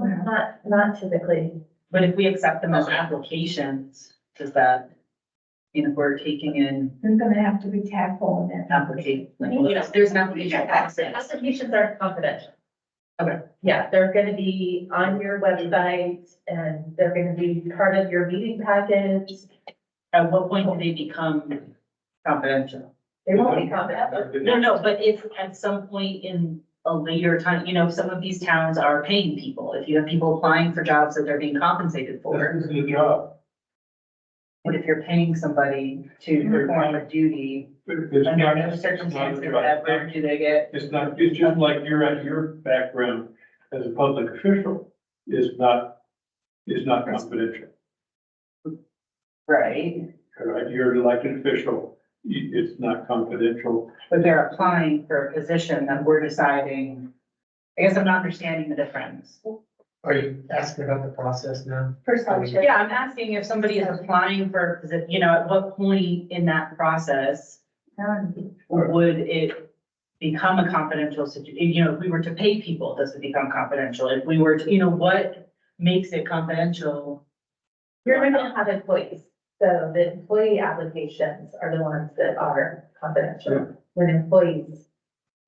not typically. But if we accept them as applications, does that mean if we're taking in They're gonna have to be tactful in it. application, like, there's an application process? Applications are confidential. Okay. Yeah, they're gonna be on your website, and they're gonna be part of your meeting package. At what point do they become confidential? They won't be confidential. No, but if at some point in a later time, some of these towns are paying people. If you have people applying for jobs that they're being compensated for, this is the job. but if you're paying somebody to perform a duty, It's under not- no it's circumstances not about- ever do they get, It's not, it's just like your background as a public official is not confidential. right? All right, you're an elected official, it's not confidential. But they're applying for a position that we're deciding. I guess I'm not understanding the difference. Are you asking about the process now? Yeah, I'm asking if somebody is applying for a position, at what point in that process would it become a confidential situation? If we were to pay people, does it become confidential? If we were to, what makes it confidential? You're gonna have employees, so the employee applications are the ones that are confidential, when employees.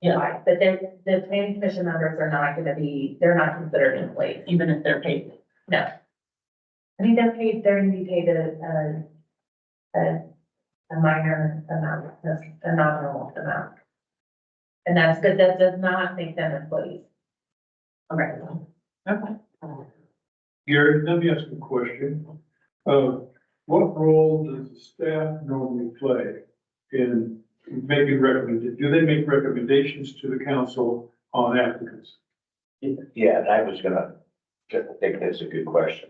Yeah. But the planning commission members are not gonna be, they're not considered employees. Even if they're paid. No. I mean, they're gonna be paid a minor amount, a nominal amount. And but that does not make them employees. Okay. Okay. Gary, let me ask you a question. What role does the staff normally play in making recommendations? Do they make recommendations to the council on applicants? Yeah, and I was gonna, think that's a good question.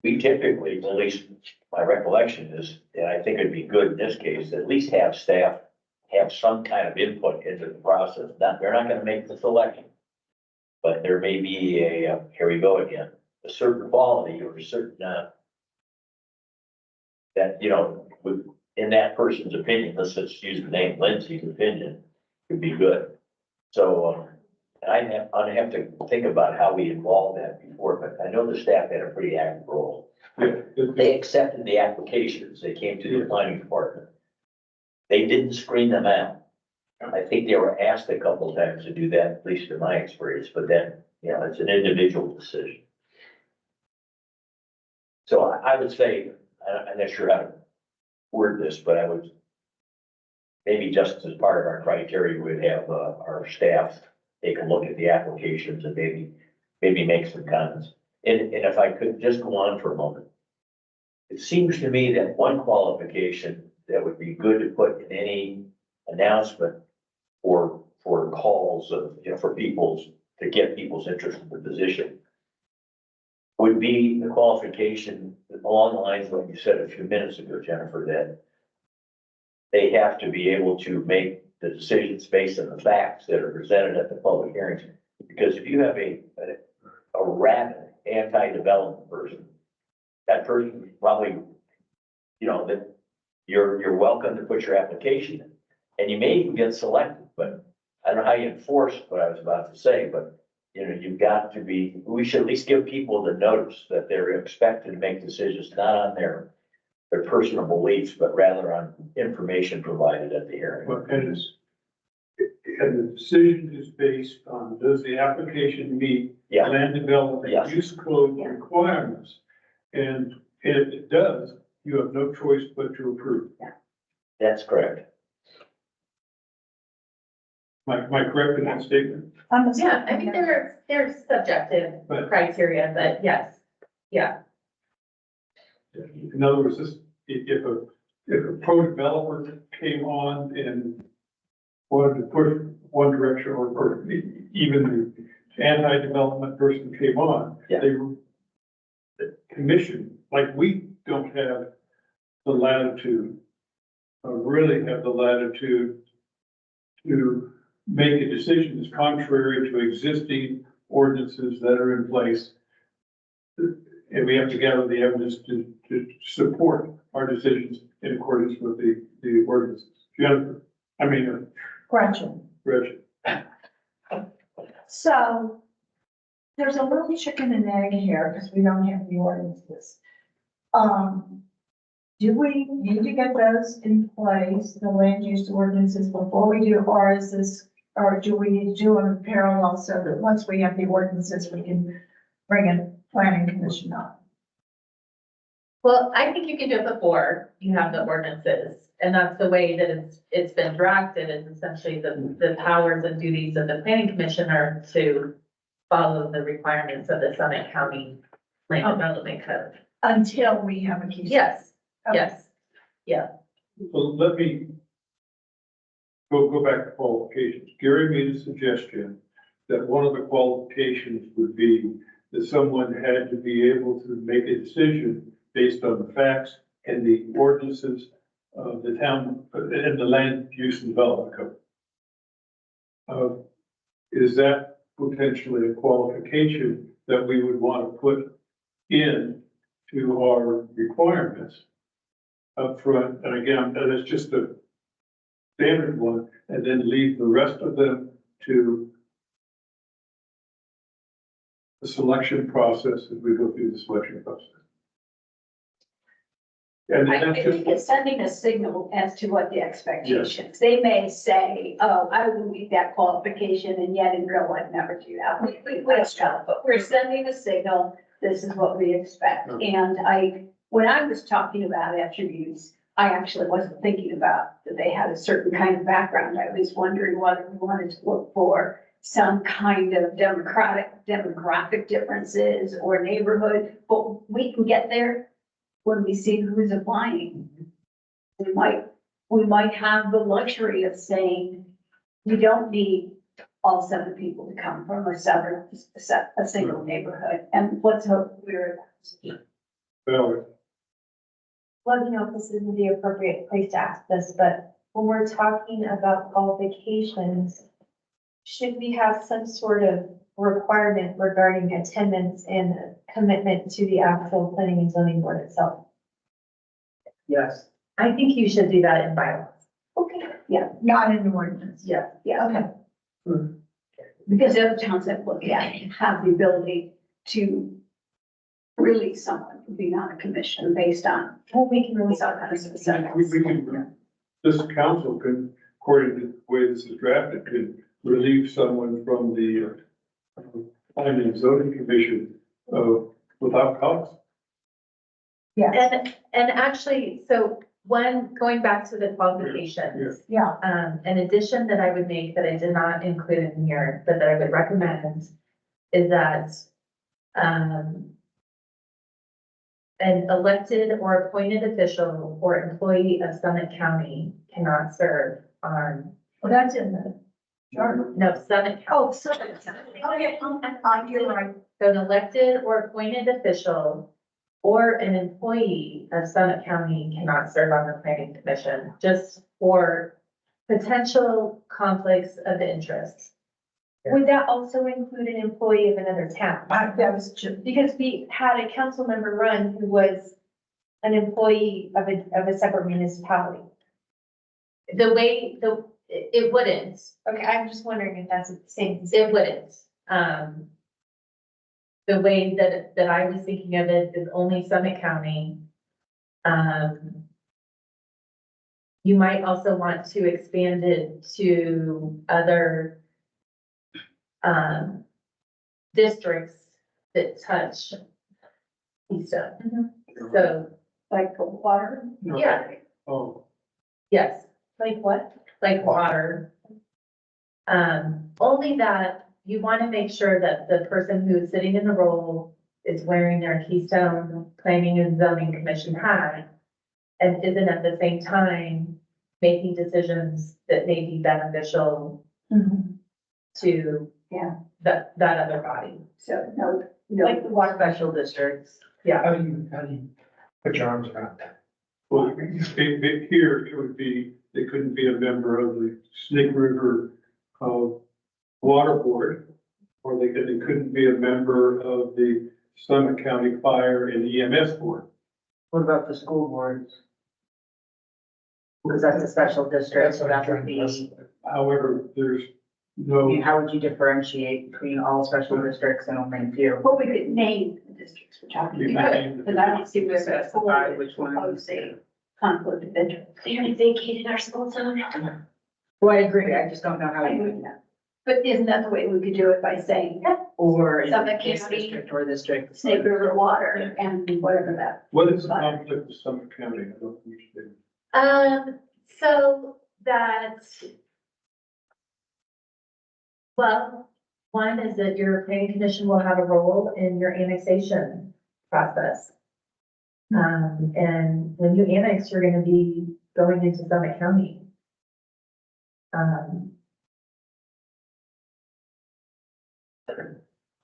We typically, at least my recollection is, and I think it'd be good in this case, at least have staff have some kind of input into the process. They're not gonna make the selection. But there may be here we go again, a certain quality or a certain, that, in that person's opinion, let's just use the name Lindsay's opinion, could be good. So, I'd have to think about how we involved that before, but I know the staff had a pretty active role. They accepted the applications, they came to the planning department. They didn't screen them out. I think they were asked a couple of times to do that, at least in my experience, but then, you know, it's an individual decision. So I would say, I'm not sure how to word this, but I would maybe just as part of our criteria, we'd have, our staff take a look at the applications and maybe make some comments. And if I could just go on for a moment. It seems to me that one qualification that would be good to put in any announcement for calls of, you know, for people's, to get people's interest in the position would be the qualification along the lines of what you said a few minutes ago, Jennifer, that they have to be able to make the decisions based on the facts that are presented at the public hearings. Because if you have a rabid anti-development person, that person probably, you know, that you're welcome to put your application in. And you may even get selected, but I don't know how you enforce what I was about to say, but you know, you've got to be, we should at least give people the notice that they're expected to make decisions, not on their personal beliefs, but rather on information provided at the hearing. And the decision is based on, does the application meet Yeah. land development Yes. use code requirements? And if it does, you have no choice but to approve. That's correct. Am I correct in that statement? Yeah, I mean, there's subjective But- criteria, but yes, yeah. In other words, if a pro-developer came on and wanted to push one direction, or even the anti-development person came on, Yeah. the commission, like we don't have the latitude, really have the latitude to make a decision that's contrary to existing ordinances that are in place. And we have to gather the evidence to support our decisions in accordance with the ordinances. Jennifer, Gretchen. Gretchen. So there's a little chicken and egg here because we don't have the ordinances. Do we need to get those in place, the land use ordinances, before we do, or do we need to do them in parallel so that once we have the ordinances, we can bring a planning commission up? Well, I think you can do it before you have the ordinances, and that's the way that it's been drafted, is essentially the powers and duties of the planning commission are to follow the requirements of the Summit County Land Development Code. Until we have a Keystone. Yes, yes, yeah. So let me go back to qualifications. Gary made a suggestion that one of the qualifications would be that someone had to be able to make a decision based on the facts and the ordinances of the town and the land use and development code. Is that potentially a qualification that we would want to put in to our requirements up front? And again, that is just a standard one, and then leave the rest of them to the selection process as we go through the selection process. And I that's think just, it's sending a signal as to what the expectations. They may say, oh, I will meet that qualification, and yet in real life never do that. We don't know, but we're sending a signal, this is what we expect. And when I was talking about attributes, I actually wasn't thinking about that they had a certain kind of background. I was wondering whether we wanted to look for some kind of demographic differences or neighborhood, but we can get there when we see who's applying. We might have the luxury of saying, we don't need all 7 people to come from a single neighborhood, and let's hope we're. well, Well, you know, this isn't the appropriate place to ask this, but when we're talking about qualifications, should we have some sort of requirement regarding attendance and commitment to the actual planning and zoning board itself? Yes. I think you should do that in bylaws. Okay, yeah, Not in the ordinance. Yeah. yeah, Okay. because the other towns I've looked at have the ability to release someone from being on a commission based on Well, we can really some kind of specific. we can, this council can according to the way this is drafted, could relieve someone from the planning and zoning commission, without cost. And actually, so going back to the qualifications. Yeah, An addition that I would make that I did not include in here, but that I would recommend is that, an elected or appointed official or employee of Summit County cannot serve on, well, that's in the charter. no, Summit County. Oh, so, okay, you're right. So an elected or appointed official or an employee of Summit County cannot serve on the planning commission, just for potential conflicts of interest. Would that also include an employee of another town? That was just, Because we had a council member run who was an employee of a separate municipality. The way, it wouldn't, Okay, I'm just wondering if that's the same. it wouldn't. The way that I was thinking of it is only Summit County. You might also want to expand it to other districts that touch Keystone. So, Like water. yeah, Oh, yes, Like what? like water. Only that you want to make sure that the person who is sitting in the role is wearing their Keystone Planning and Zoning Commission hat and isn't at the same time making decisions that may be beneficial to Yeah. that other body. So, no, Like the water special districts. How do you put your arms around that? well, here, it would be, they couldn't be a member of the Snake River, Water Board, or they couldn't be a member of the Summit County Fire and EMS Board. What about the school boards? Because that's a special district, That's so what I'm that would trying to be, listen. However, there's I no, mean, how would you differentiate between all special districts and only a few? well, we could name the districts we're talking You about, could. because I don't see where that's Specify which one. propose a conflict of interest. They already vacated our school zone. Well, I agree, I just don't know how I you would would, know. But isn't that the way we could do it by saying or in Summit this County, district or district. Snake River Water and whatever that. what is the conflict with Summit County? I don't understand. So that, well, one is that your planning commission will have a role in your annexation process. And when you annex, you're gonna be going into Summit County.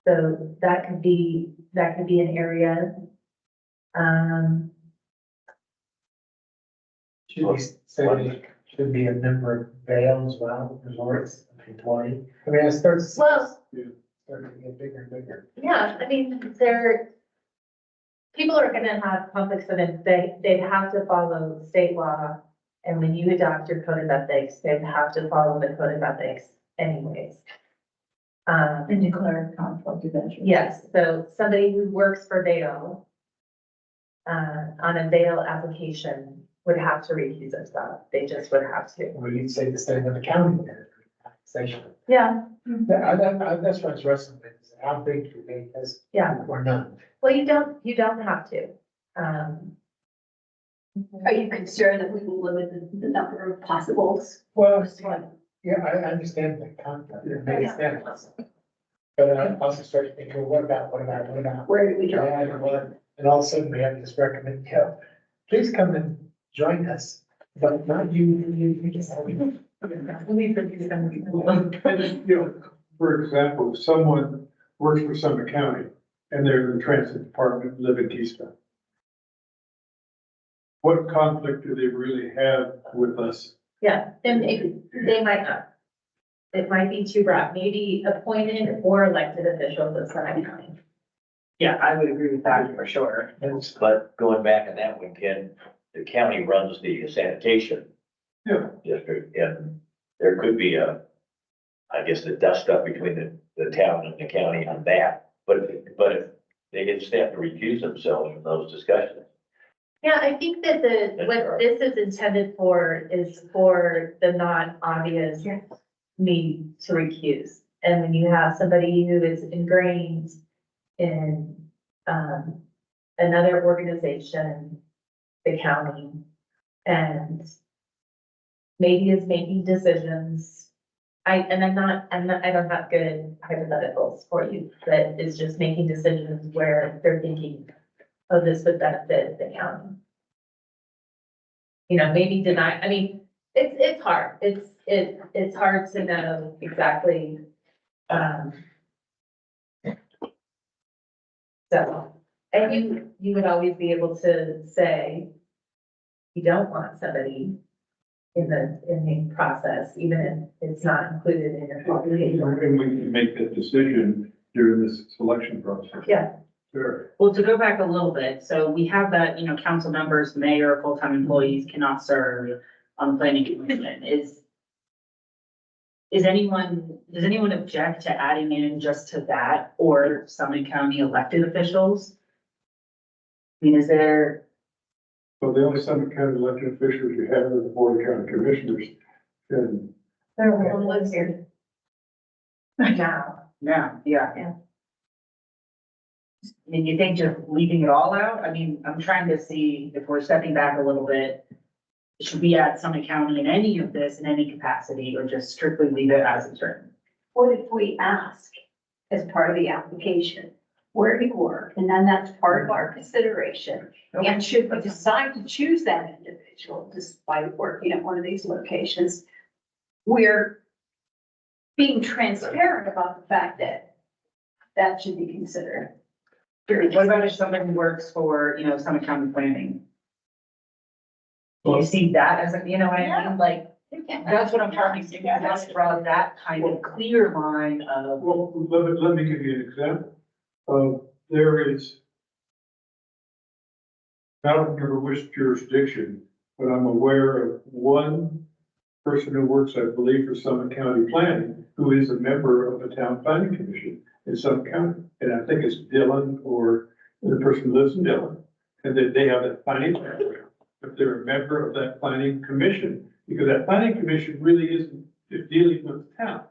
So that could be an area. Should we say they should be a member of Vail as well, resorts, employee? I mean, it starts Well, to get bigger and bigger. yeah, I mean, people are gonna have conflicts of interest. They have to follow state law. And when you adopt your code of ethics, they have to follow the code of ethics anyways. And declare conflict of interest. Yes, so somebody who works for Vail, on a Vail application would have to recuse themselves. They just would have to. Well, you'd say the same in the county there, taxation. Yeah. That's what I was wrestling with, is how big do they, as, Yeah, or none? well, you don't have to. Are you concerned that we will limit the number of possibles? Well, yeah, I understand the concept, it makes sense. But I also started thinking, well, what about? Where do we draw? Yeah, and all of a sudden we have this recommend, please come and join us, but not you just. For example, if someone works for Summit County and they're in the transit department, live in Keystone. What conflict do they really have with us? Yeah, and they might not. It might be too broad, maybe appointed or elected officials of Summit County. Yeah, I would agree with that for sure. But going back on that one, Ken, the county runs the sanitation Yeah. district, and there could be I guess, the dust up between the town and the county on that. But if they just have to recuse themselves from those discussions. Yeah, I think that what this is intended for is for the non-obvious need to recuse. And when you have somebody who is ingrained in, another organization, the county, and maybe is making decisions. I don't have good hypotheticals for you, but it's just making decisions where they're thinking, oh, this would benefit the county. You know, maybe deny, I mean, it's hard, it's hard to know exactly, so, and you would always be able to say, you don't want somebody in the process, even if it's not included in your qualification. And we can make that decision during this selection process. Yeah. Sure. Well, to go back a little bit, so we have that, you know, council members, mayor, full-time employees cannot serve on the planning commission. Does anyone object to adding in just to that or Summit County elected officials? I mean, is there, So the only Summit County elected officials you have are the Board of County Commissioners. And There one lives here. Now. yeah. Yeah. I mean, you think just leaving it all out? I mean, I'm trying to see if we're stepping back a little bit. Should we add Summit County in any of this in any capacity or just strictly leave it as it's written? What if we ask as part of the application, where do you work? And then that's part of our consideration. And should we decide to choose that individual despite working at one of these locations, we're being transparent about the fact that that should be considered. What about if somebody works for, you know, Summit County Planning? Do you see that as a, you know what I mean? Like, that's what I'm trying to see. Let's draw that kind of clear line of. well, let me give you an example. There is, I don't remember which jurisdiction, but I'm aware of one person who works, I believe, for Summit County Planning, who is a member of the Town Planning Commission in Summit County. And I think it's Dillon, or the person who lives in Dillon, and that they have that planning background. If they're a member of that planning commission, because that planning commission really isn't just dealing with the town.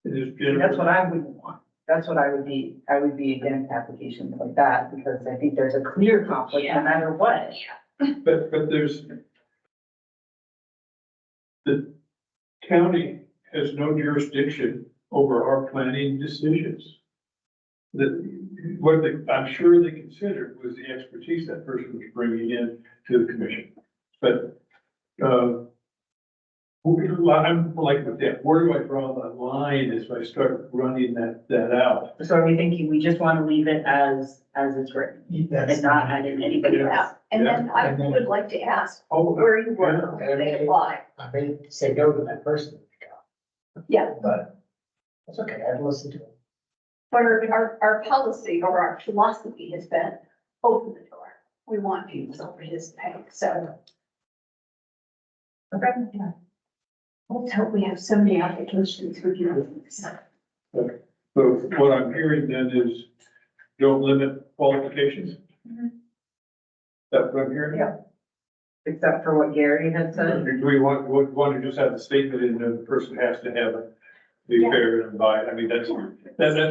It is That's what I wouldn't want. That's what I would be against applications like that, because I think there's a clear conflict no matter what. But there's, the county has no jurisdiction over our planning decisions. I'm sure they considered was the expertise that person was bringing in to the commission. But, I'm like with that, where do I draw the line as I start running that out? So are we thinking we just want to leave it as it's written That's and not add in anybody else? Yeah, and then I would like to ask where you work, Yeah. they apply. I may say no to that person. Yeah. But that's okay, I'd listen to it. But our policy or our philosophy has been open the door. We want people to participate, so. Okay. Let's hope we have so many applications we can do this. So what I'm hearing then is don't limit qualifications? That's what I'm hearing? Yeah. Except for what Gary had said. Or do we want to just have a statement in there, the person has to have it, be fair and buy it? I mean, that's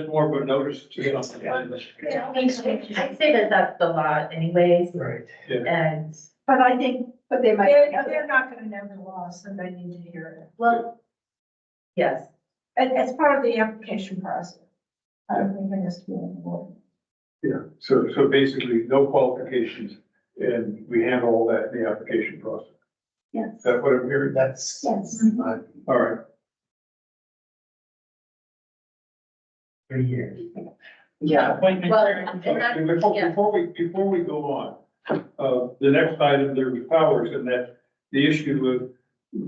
more of a notice to something. I'd say that that's the law anyways, Right. and, But I think But they might. they're not gonna know the law, so they need to hear it. well, yes, As part of the application process. I don't think it has to be on the board. Yeah, so basically, no qualifications, and we handle all that in the application process. Yes. Is that what I'm hearing? That's. Yes. All right. 3 years. Yeah, appointment. well, and that's, yeah. Before we go on, the next item, there was powers, and that the issue of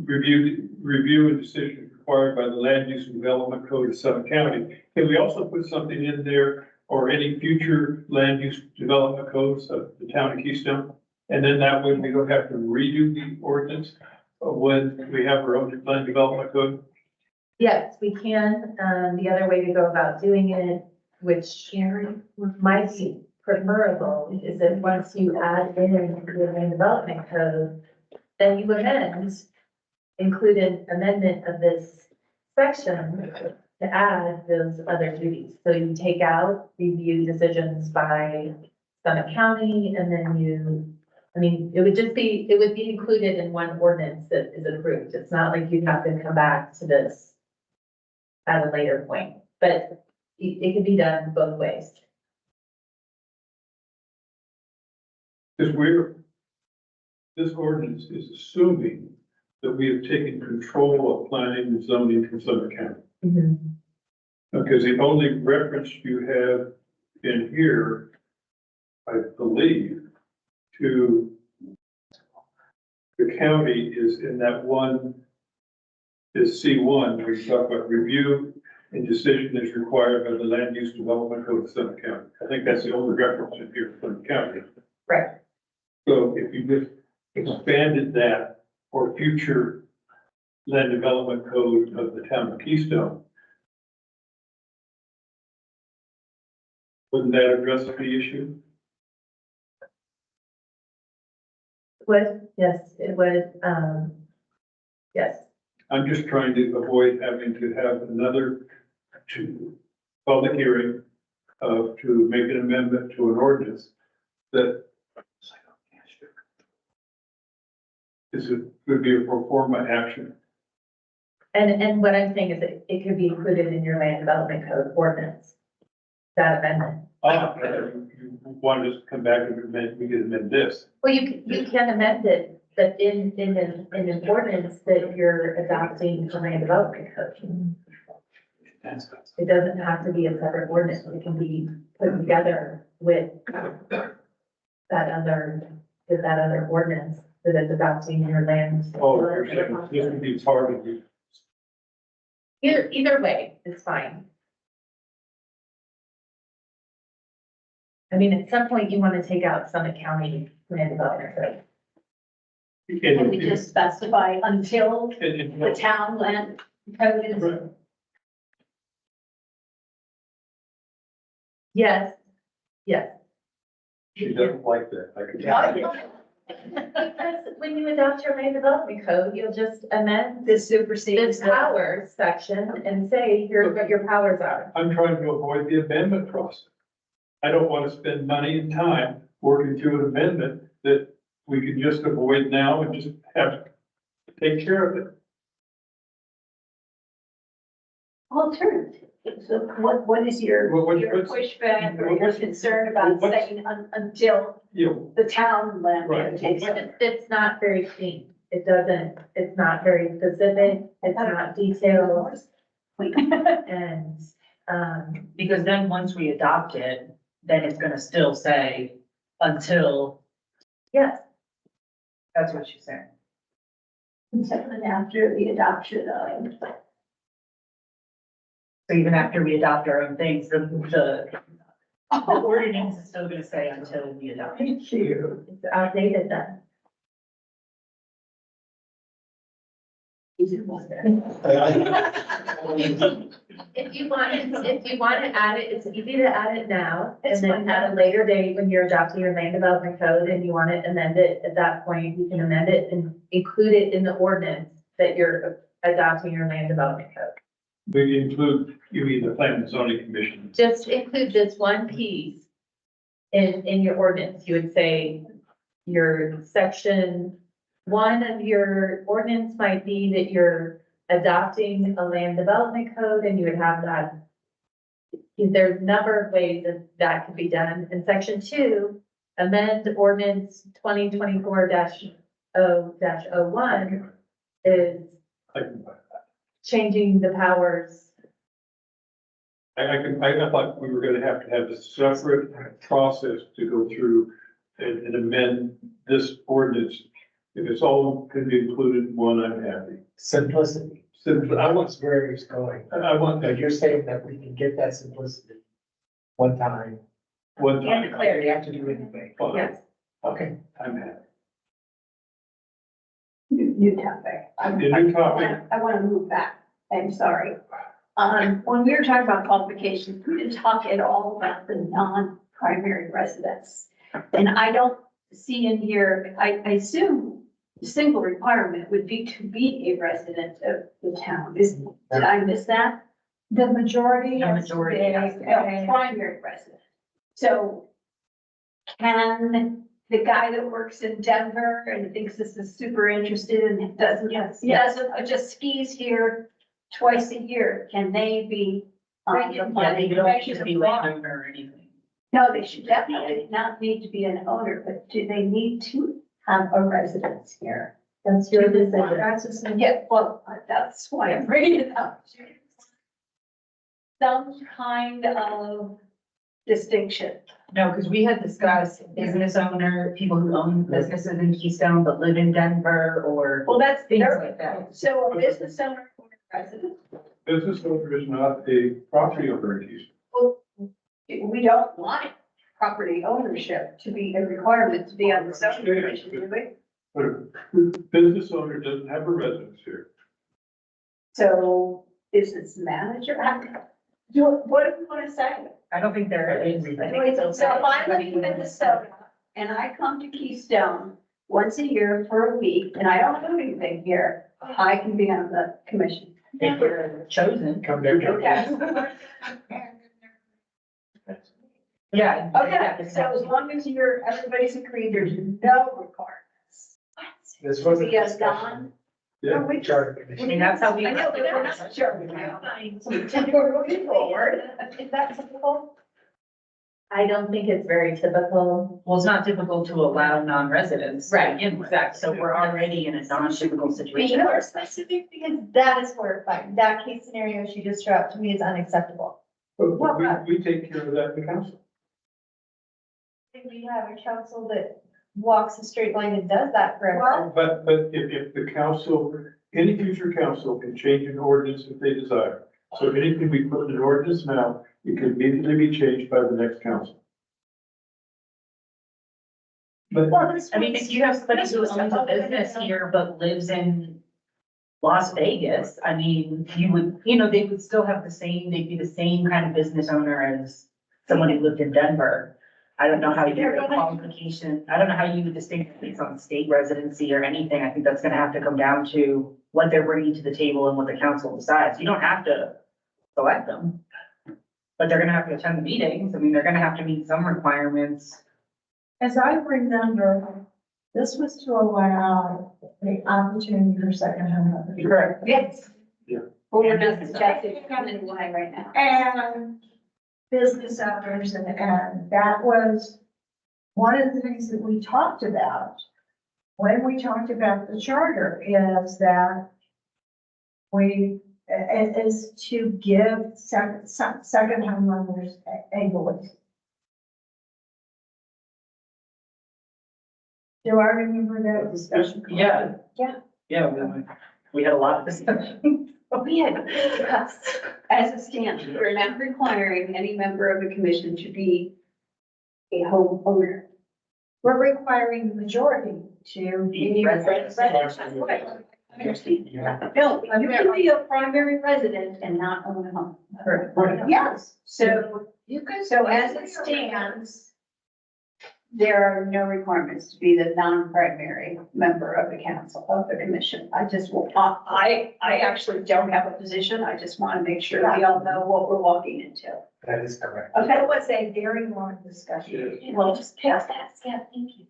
review and decision required by the Land Use and Development Code of Summit County. Can we also put something in there, or any future land use development codes of the town of Keystone? And then that way we don't have to redo the ordinance when we have our own land development code? Yes, we can. The other way to go about doing it, which might be preferable is that once you add in your land development code, then you amend, include an amendment of this section to add those other duties. So you take out review decisions by Summit County, and then it would be included in one ordinance that is approved. It's not like you'd have to come back to this at a later point, but it can be done both ways. Because this ordinance is assuming that we have taken control of planning and zoning from Summit County. Because the only reference you have in here, I believe, to the county is in that one, is C1, where you talk about review and decision is required by the land use development code of Summit County. I think that's the only reference in here for the county. Right. So if you just expanded that for future land development code of the town of Keystone, wouldn't that address the issue? Would, yes, it would, yes. I'm just trying to avoid having to have another public hearing to make an amendment to an ordinance that would be a pro forma action. And what I'm saying is that it could be included in your land development code ordinance, that amendment. You wanted us to come back and amend, we could amend this. Well, you can amend it, but in an ordinance that you're adopting the land development code. It doesn't have to be a separate ordinance, it can be put together with that other ordinance that is adopting your land. Oh, you're saying this would be part of the. Either way, it's fine. I mean, at some point you want to take out Summit County land development code. Can we just specify until the Right. town land code is? Yes, yes. She doesn't like that. I can tell. Because when you adopt your land development code, you'll just amend This supersedes. this powers section and say, here's what your powers are. I'm trying to avoid the amendment process. I don't want to spend money and time working through an amendment that we can just avoid now and just have to take care of it. Alternative. So what is your What's- pushback or your what's- concern about what's- saying until You know, the town land? Right. takes It's, it? it's not very clean. It's not very specific, it's not detailed, and, Because then once we adopt it, then it's gonna still say until, yes. that's what she's saying. And after the adoption of. So even after we adopt our own things, the ordinance is still gonna say until we adopt it. It's outdated then. If you want to add it, it's easy to add it now, and then at a later date, when you're adopting your land development code and you want to amend it, at that point, you can amend it and include it in the ordinance that you're adopting your land development code. we include, you mean the Planning and Zoning Commission. Just include this one piece in your ordinance. You would say your section 1 of your ordinance might be that you're adopting a land development code, and you would have that. There's a number of ways that could be done. In section 2, amend ordinance 2024-0-01 is changing the powers. I thought we were gonna have a separate process to go through and amend this ordinance. If it's all can be included in one, I'm happy. Simplicity. Simply, I want, That's where he's going. I want Now, that you're saying that we can get that simplicity one time. one And time. clarity. We have to do anything. Fine. Yes. Okay. I'm happy. New topic. The new topic, I want to move back. I'm sorry. When we were talking about qualifications, we didn't talk at all about the primary residence. And I don't see in here, I assume the single requirement would be to be a resident of the town. Did I miss that? The majority. The has majority been has to be. A primary resident. So can the guy that works in Denver and thinks this is super interested and doesn't, just skis here twice a year, can they be on the Yeah, they planning don't just be commission? landowner or anything. No, they should definitely not need to be an owner, but do they need to have a residence here? That's your decision. That's a simple. Yeah, well, that's why I'm bringing it up. Some kind of distinction. No, because we had discussed business owner, people who own businesses in Keystone but live in Denver or Well, that's things their, like that. so a business owner or a resident, Business owner is not a property owner in Keystone. well, we don't want property ownership to be a requirement to be on the zoning commission, do we? But a business owner doesn't have a residence here. So business manager, what do we want to say? I don't think there is. I think it's So okay. if I live in Minnesota and I come to Keystone once a year for a week and I don't do anything here, I can be on the commission. If you're chosen. Come there. Okay. Yeah. Okay, so as long as everybody's agreed, there's no requirements. This To wasn't. be a non. Yeah. Charter I commission. mean, that's how we. I know, but we're not sure. We're moving forward. Is that typical? I don't think it's very typical. Well, it's not typical to allow non-residents. to Right, begin with. exactly. So we're already in a non-typical Be situation. more specific because that is horrifying. That case scenario she just dropped to me is unacceptable. But we take care of that in the council. If we have a council that walks a straight line and does that for everyone. But if the council, any future council can change an ordinance if they desire. So anything we put in an ordinance now, it can immediately be changed by the next council. But I mean, if you have somebody who owns a business here but lives in Las Vegas, I mean, they would still have they'd be the same kind of business owner as someone who lived in Denver. I don't know how you would qualification, I don't know how you would distinguish based on state residency or anything. I think that's gonna have to come down to what they're bringing to the table and what the council decides. You don't have to select them. But they're gonna have to attend the meetings. I mean, they're gonna have to meet some requirements. As I remember, this was to allow the opportunity for second-hand ownership. Correct. Yes. Yeah. Well, we're not suggesting coming line right now. And business owners, and that was one of the things that we talked about when we talked about the charter, is that is to give second homeowners a voice. Do I remember that discussion? Yeah. Yeah. Yeah, we had a lot of discussion. But we had discussed, as a standard, we're not requiring any member of the commission to be a homeowner. We're requiring the majority to be Residents. I understand. No, you can be a primary resident and not own a home. Right. Yes, so as it stands, there are no requirements to be the non-primary member of the council, of the commission. I actually don't have a position. I just want to make sure we all know what we're walking into. That is correct. Okay, It was a very long discussion. well, just pass that. Yeah, thank you.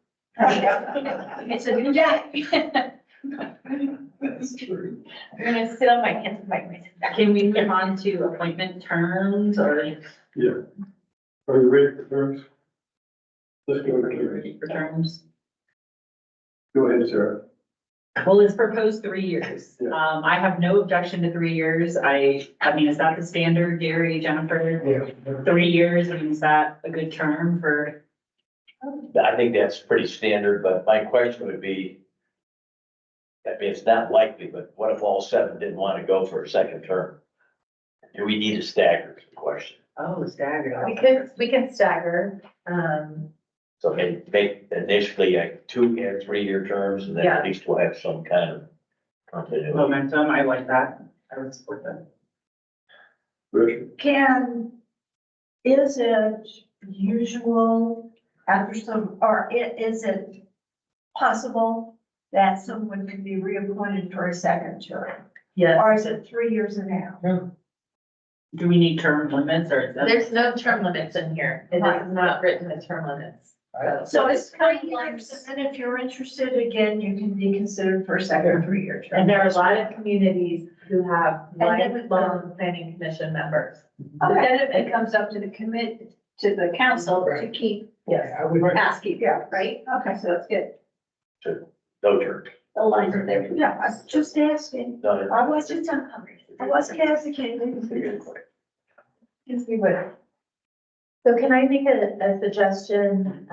It's a new day. that's true. I'm gonna sit on my hands and bite myself. Can we move on to appointment terms or Yeah. Are you ready for terms? Let's go to terms. ready for terms? Go ahead, Sarah. Well, it's proposed 3 years. Yeah. I have no objection to 3 years. I mean, is that the standard, Gary, Jennifer? Yeah. 3 years, I mean, is that a good term for? I think that's pretty standard, but my question would be, I mean, it's not likely, but what if all 7 didn't want to go for a second term? Do we need a stagger, is the question? Oh, staggered. We can stagger, So make initially like 2 and 3 year terms, and then Yeah. at least we'll have some kind of continuity. Momentum, I like that. I would support that. Richard? Is it usual after some, or is it possible that someone can be reappointed for a second term? Yes. Or is it 3 years and a half? Do we need term limits or is that? There's no term limits in here. It is not written with term limits. So it's 3 years, and then if you're interested again, you can be considered for a second 3-year term. And there are a lot of communities who have And then with the- lifelong planning commission members. But then it comes up to the to the council to keep Yes. I would, asking, right? Okay, so that's good. No term. The lines are there. Yeah, I was just asking. No, I wasn't advocating. Yes, we would. So can I make a suggestion,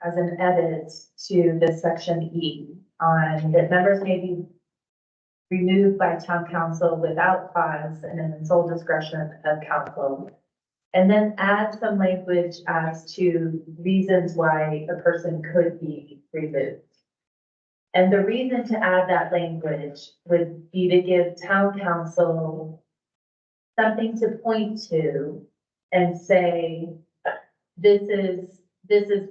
as an edit to this section E on that members may be removed by town council without cause and in the sole discretion of council? And then add some language as to reasons why a person could be removed. And the reason to add that language would be to give town council something to point to and say, this is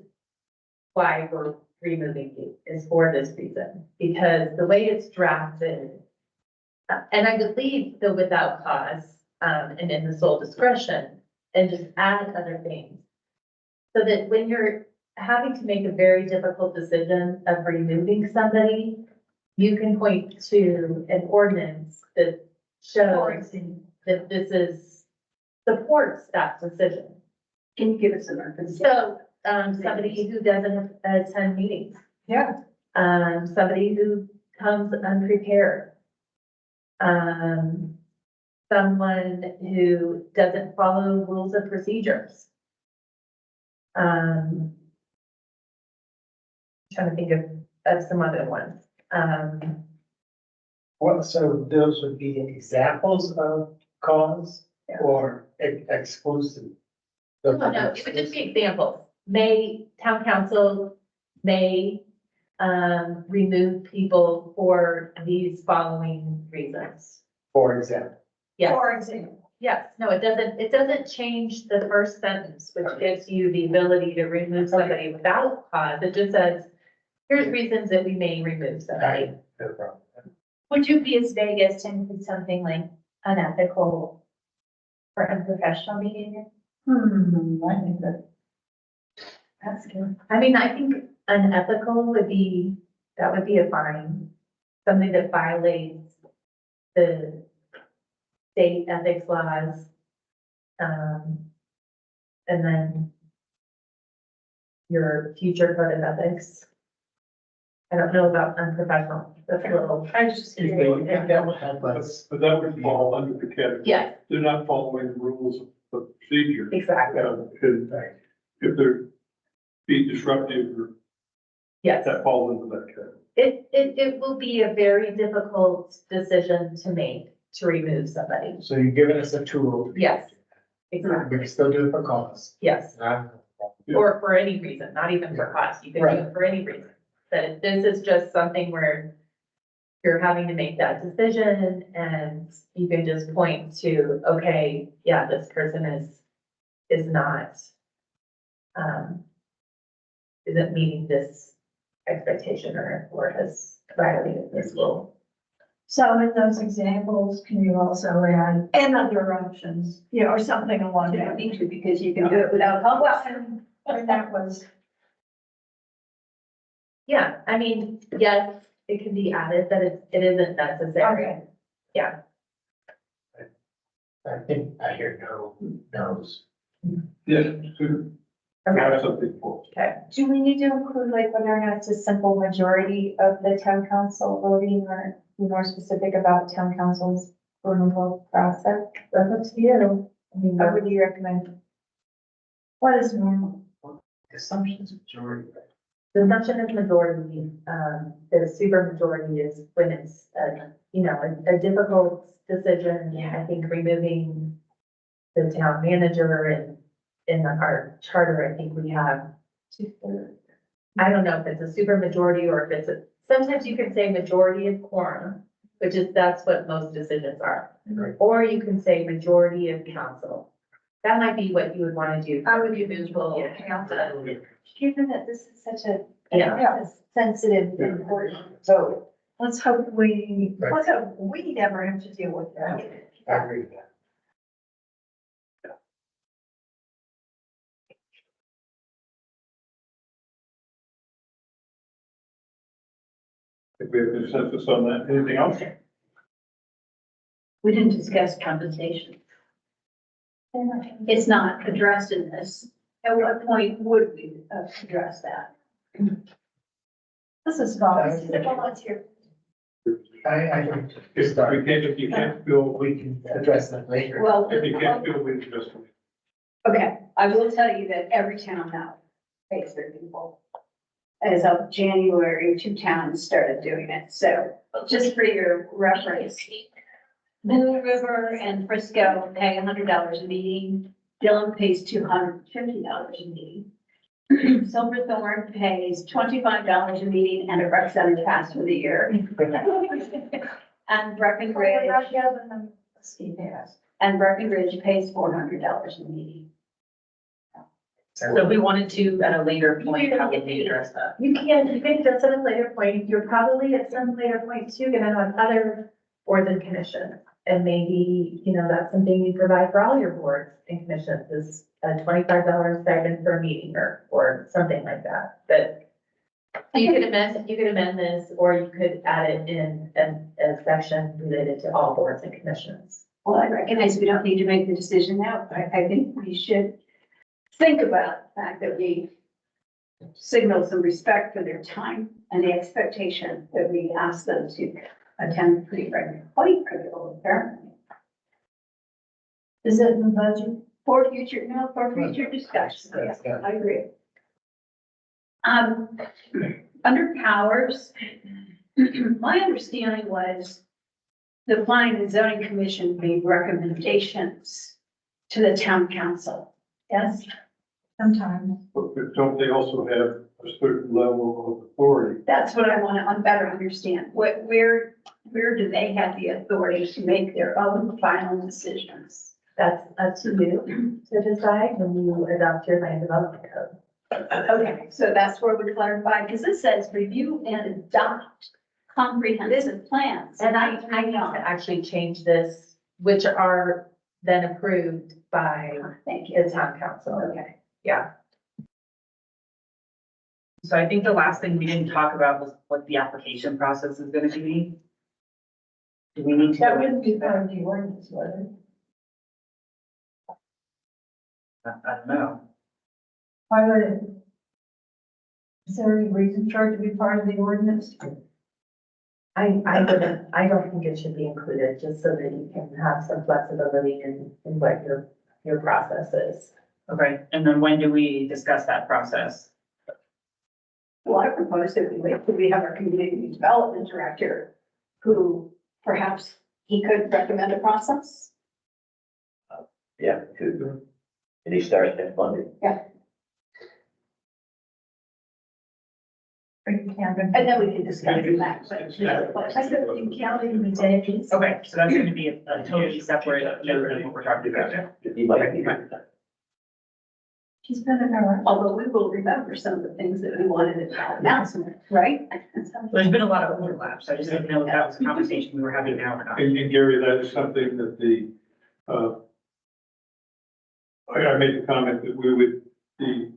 why we're removing you, is for this reason. Because the way it's drafted, and I would leave the without cause, and in the sole discretion, and just add other things. So that when you're having to make a very difficult decision of removing somebody, you can point to an ordinance that shows that this supports that decision. Can you give us an reference? So, somebody who doesn't attend meetings. Yeah. Somebody who comes unprepared. Someone who doesn't follow rules of procedures. Trying to think of some other ones. well, so those would be examples of cause or exclusive? No, it would just be examples. Town council may, remove people for these following reasons. For example, Yes. For example. Yes, no, it doesn't change the first sentence, which gives you the ability to remove somebody without cause. It just says, here's reasons that we may remove somebody. no problem. Would you be as vague as to include something like unethical or unprofessional behavior? I think That's good. I mean, I think unethical would be a fine. Something that violates the state ethics laws. And then your future code of ethics. I don't know about unprofessional, that's a little. I was just If curious. that would help us. But that would fall under the category. Yeah, They're not following the rules of procedure. exactly, And if they're being disruptive, or yes. that falls into that category. It will be a very difficult decision to make, to remove somebody. So you're giving us a tool. Yes, We exactly, can still do it for cause. yes. Not- Or for any reason, not even for cost, you can do it for any reason. That if this is just something where you're having to make that decision and you can just point to, okay, yeah, this person is not, isn't meeting this expectation or has violated this rule. so in those examples, can you also add, and other options, or something along You that? don't need to because you can do it without Well, help. and that was, Yeah, I mean, yes, it can be added, but it isn't necessary. okay. Yeah, I think I hear no's. Yes, to okay, have something for. okay. Do we need to include like whether or not it's a simple majority of the town council voting or be more specific about town council's removal process? That's up to you. I mean, What would you recommend? What is normal? Assumptions majority. the assumption is majority, the super majority is when it's, a difficult decision. I think removing the town manager and in our charter, I think we have 2/3. I don't know if it's a super majority or if sometimes you can say majority of quorum, that's what most decisions are. Right. Or you can say majority of council. That might be what you would want to do. I would do visual Yeah. council. Given that this is such a Yeah. sensitive, important vote, let's hope we never have to deal with that. I agree with that. I think we have consensus on that. Anything else? We didn't discuss compensation. It's not addressed in this. At what point would we address that? This is volunteer. I think If you can't feel, we can address that later. Well, if you can't feel, we just. okay, I will tell you that every town now pays their people. As of January, 2 towns started doing it, so just for your reference. Middle River and Frisco pay $100 a meeting, Dillon pays $250 a meeting. Silverthorne pays $25 a meeting and a rec center pass for the year. And Breckenridge pays $400 a meeting. So if we wanted to at a later point, how would we address that? You can address at a later point. You're probably at some later point too, gonna have other boards and commissions. And maybe, that's something you provide for all your boards and commissions is a $25 stipend per meeting or something like that. But you could amend this, or you could add it in a section related to all boards and commissions. Well, I recognize we don't need to make the decision now, but I think we should think about the fact that we signal some respect for their time and the expectation that we ask them to attend pretty regularly, quite critical, apparently. Is it in the budget? For future discussion, yes, I agree. Under powers, my understanding was the Planning and Zoning Commission made recommendations to the town council. Yes? Sometimes. But don't they also have a certain level of authority? That's what I want to better understand. Where do they have the authority to make their own final decisions? That's up to you to decide when you adopt your land development code. Okay, so that's where we clarify, because it says review and adopt comprehensive plans. And I need to actually change this, which are then approved by Thank you. the town council. Okay. Yeah. So I think the last thing we didn't talk about was what the application process is gonna be. Do we need to? That wouldn't be part of the ordinance, would it? I don't know. Why would it? Is there any reason for it to be part of the ordinance? I don't think it should be included, just so that you can have some flexibility in what your process is. Okay, and then when do we discuss that process? Well, I propose that we wait till we have our community development director, who perhaps he could recommend a process. Yeah, could. And he starts next Monday. And then we can discuss that. I said you counting the days. Okay, so that's gonna be a totally separate note than what we're talking about. He might be. She's been in her. Although we will remember some of the things that we wanted in our announcement, right? There's been a lot of overlap, so I just didn't know if that was a conversation we were having now or not. And Gary, that is something that I made the comment that the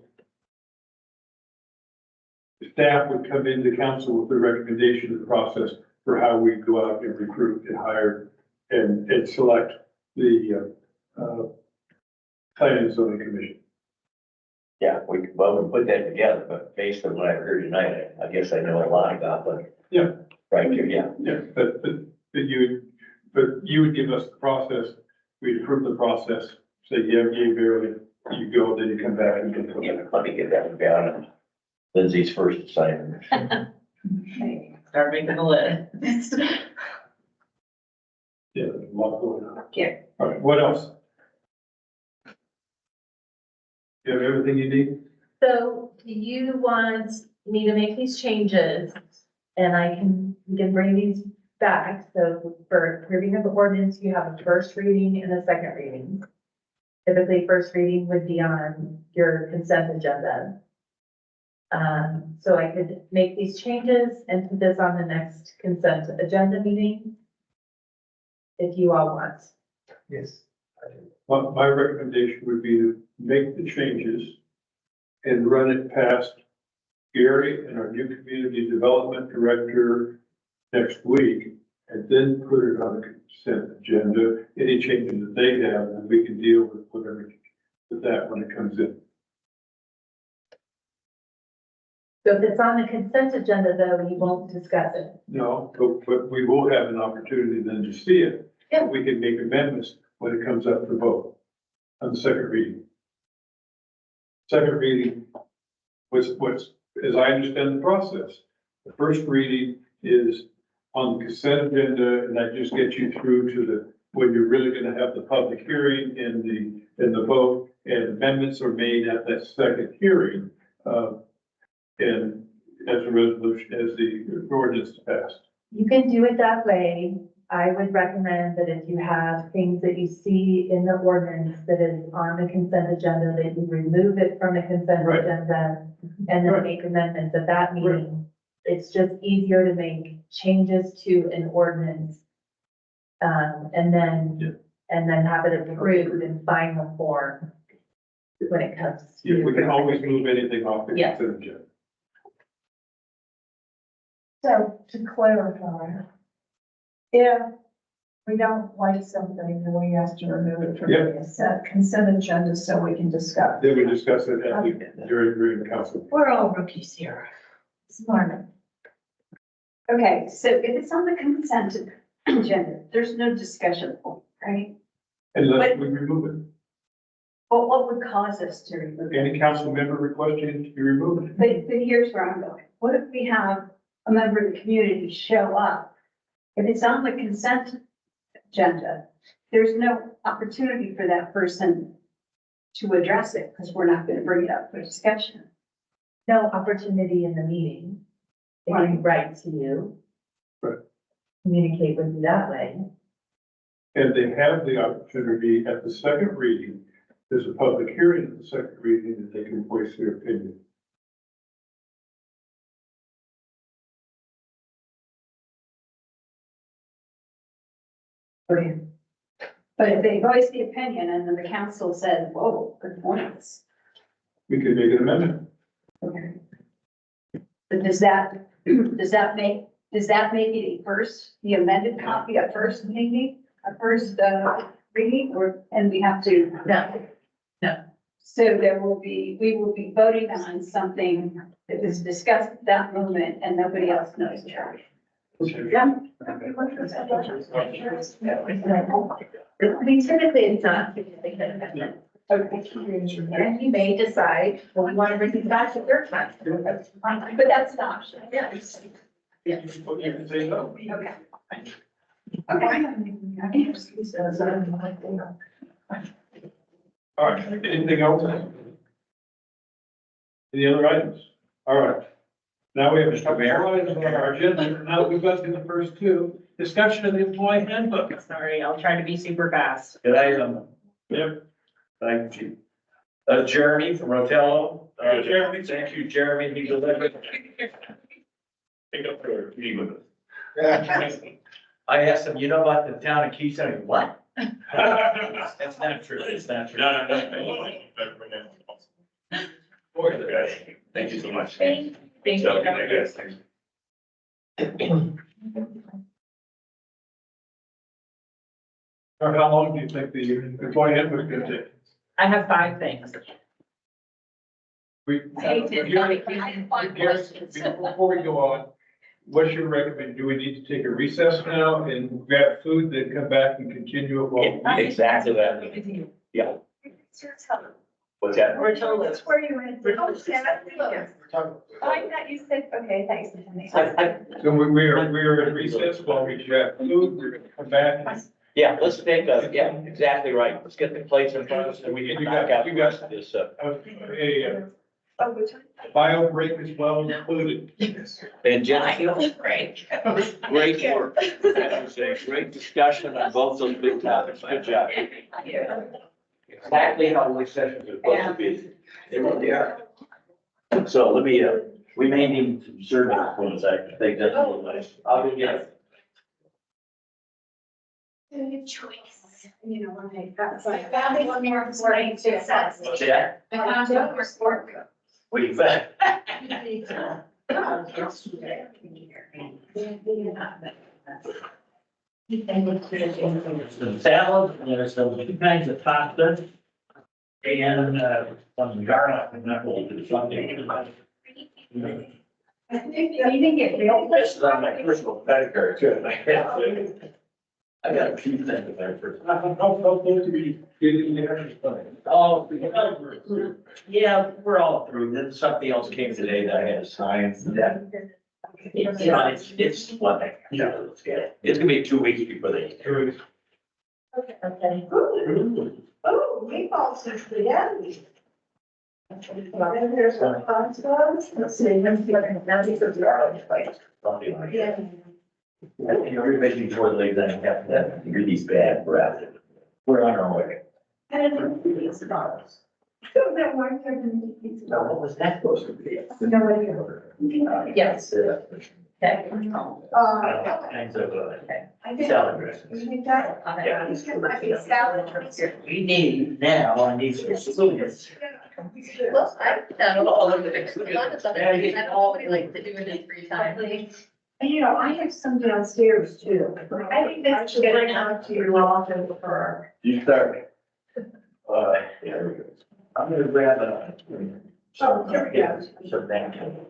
staff would come into council with the recommendation of the process for how we go out and recruit and hire and select the planning and zoning commission. Yeah, we put that together, but based on what I heard tonight, I guess I know a lot about, but. Yeah. Right, yeah. Yeah, but you would give us the process, we'd approve the process, say, yeah, barely, you go, then you come back and get the. Yeah, let me get that down on Lindsay's first assignment. Start making the list. Yeah, there's a lot going on. Yeah. All right, what else? You have everything you need? So do you want me to make these changes and we can bring these back? So for approving of the ordinance, you have a first reading and a second reading. Typically, first reading would be on your consent agenda. So I could make these changes and put this on the next consent agenda meeting. If you all want. Yes. My recommendation would be to make the changes and run it past Gary and our new community development director next week, and then put it on the consent agenda. Any changes that they have, and we can deal with whatever, with that when it comes in. So if it's on the consent agenda, though, you won't discuss it. No, but we will have an opportunity then to see it. Yeah. We can make amendments when it comes up for vote on the second reading. Second reading, what's, as I understand the process, the first reading is on the consent agenda, and that just gets you through to the, when you're really gonna have the public hearing and the vote, and amendments are made at that second hearing, and as a resolution, as the ordinance is passed. You can do it that way. I would recommend that if you have things that you see in the ordinance that is on the consent agenda, that you remove it from the consent Right. agenda and then Right. make amendments at that meeting. It's just easier to make changes to an ordinance. And then have it approved in final form when it comes to. Yeah, we can always move anything off the Yes. consent agenda. So to clarify, if we don't like something, then we have to remove it from Yeah. the consent agenda so we can discuss. Then we discuss it at the, during the council. We're all rookies here. Smart. Okay, so if it's on the consent agenda, there's no discussion point, right? Unless we remove it. But what would cause us to remove it? Any council member requesting it to be removed? But here's where I'm going. What if we have a member of the community show up? If it's on the consent agenda, there's no opportunity for that person to address it because we're not going to bring it up for discussion. No opportunity in the meeting. They can write to you. Right. Communicate with you that way. And they have the opportunity at the second reading, there's a public hearing at the second reading that they can voice their opinion. But if they voice the opinion and then the council says, whoa, good points. We can make an amendment. Okay. But does that make it a first, the amended copy at first meeting, a first, reading, or, and we have to? No. So we will be voting on something that was discussed at that moment and nobody else knows. Yeah. I mean, typically it's not. And you may decide, well, you want to bring it back to your time. But that's an option. Yes. You can say no. Okay. All right, anything else? Any other items? All right. Now we have a couple more items on our agenda. Now we've got to the first two. Discussion of the employee handbook. Sorry, I'll try to be super fast. Good I, Yep. thank you. Jeremy from Rotello. Jeremy. Thank you, Jeremy. He delivered. Pick up your meeting with us. I asked him, you know about the town of Keystone? He goes, what? That's not true. It's not true. No. Thank you so much. Thank you. So, yes, thanks. Or how long do you think the employee handbook is going to take? I have 5 things. Before we go on, what's your recommendation? Do we need to take a recess now and grab food, then come back and continue it while? Exactly that. Yeah. What's that? That's where you went. I thought you said, okay, thanks. So we are in recess while we grab food, we're gonna come back. Yeah, let's take yeah, exactly right. Let's get the plates in front of us and we can knock out the rest of this, A bio break as well included. And Jennifer, great work. That was a great discussion on both those big topics. Good job. exactly how work sessions are supposed to be. They really are. So let me, we may need some survey points, I think that's a little nice. I'll go get it. Good choice. You know, when I got I found one more recording too. What's that? I found one more recording. What do you think? Some salad, and there's some two kinds of pasta. And, some garlic, and that will do something. I think you didn't get real. This is on my personal credit card too. I got a few things in there for. How close to be getting there? Oh, yeah, we're all through. Then something else came today that I had to sign. That, you know, it's one thing. Yeah, it's gonna be 2 weeks before they. Okay. Oh, meatballs and spaghetti. And there's some pasta. Let's see, now these are garlic, right? Something like that. Yeah. You know, everybody before the league, then have that really bad breath. We're on our way. And then these balls. Don't know why they're gonna be these Now, what was that supposed to be? No, Yes. Okay. All kinds of, I think. salad dressings. You think that? Yeah. These might be salad dressing. We need now, I need some solutions. Well, I don't know, all of it. A lot of stuff, I don't always like to do it in free time. And you know, I have some downstairs too. I think that's should bring out to your office for. You start. Yeah, I'm gonna grab a. Oh, here we go. So thank you.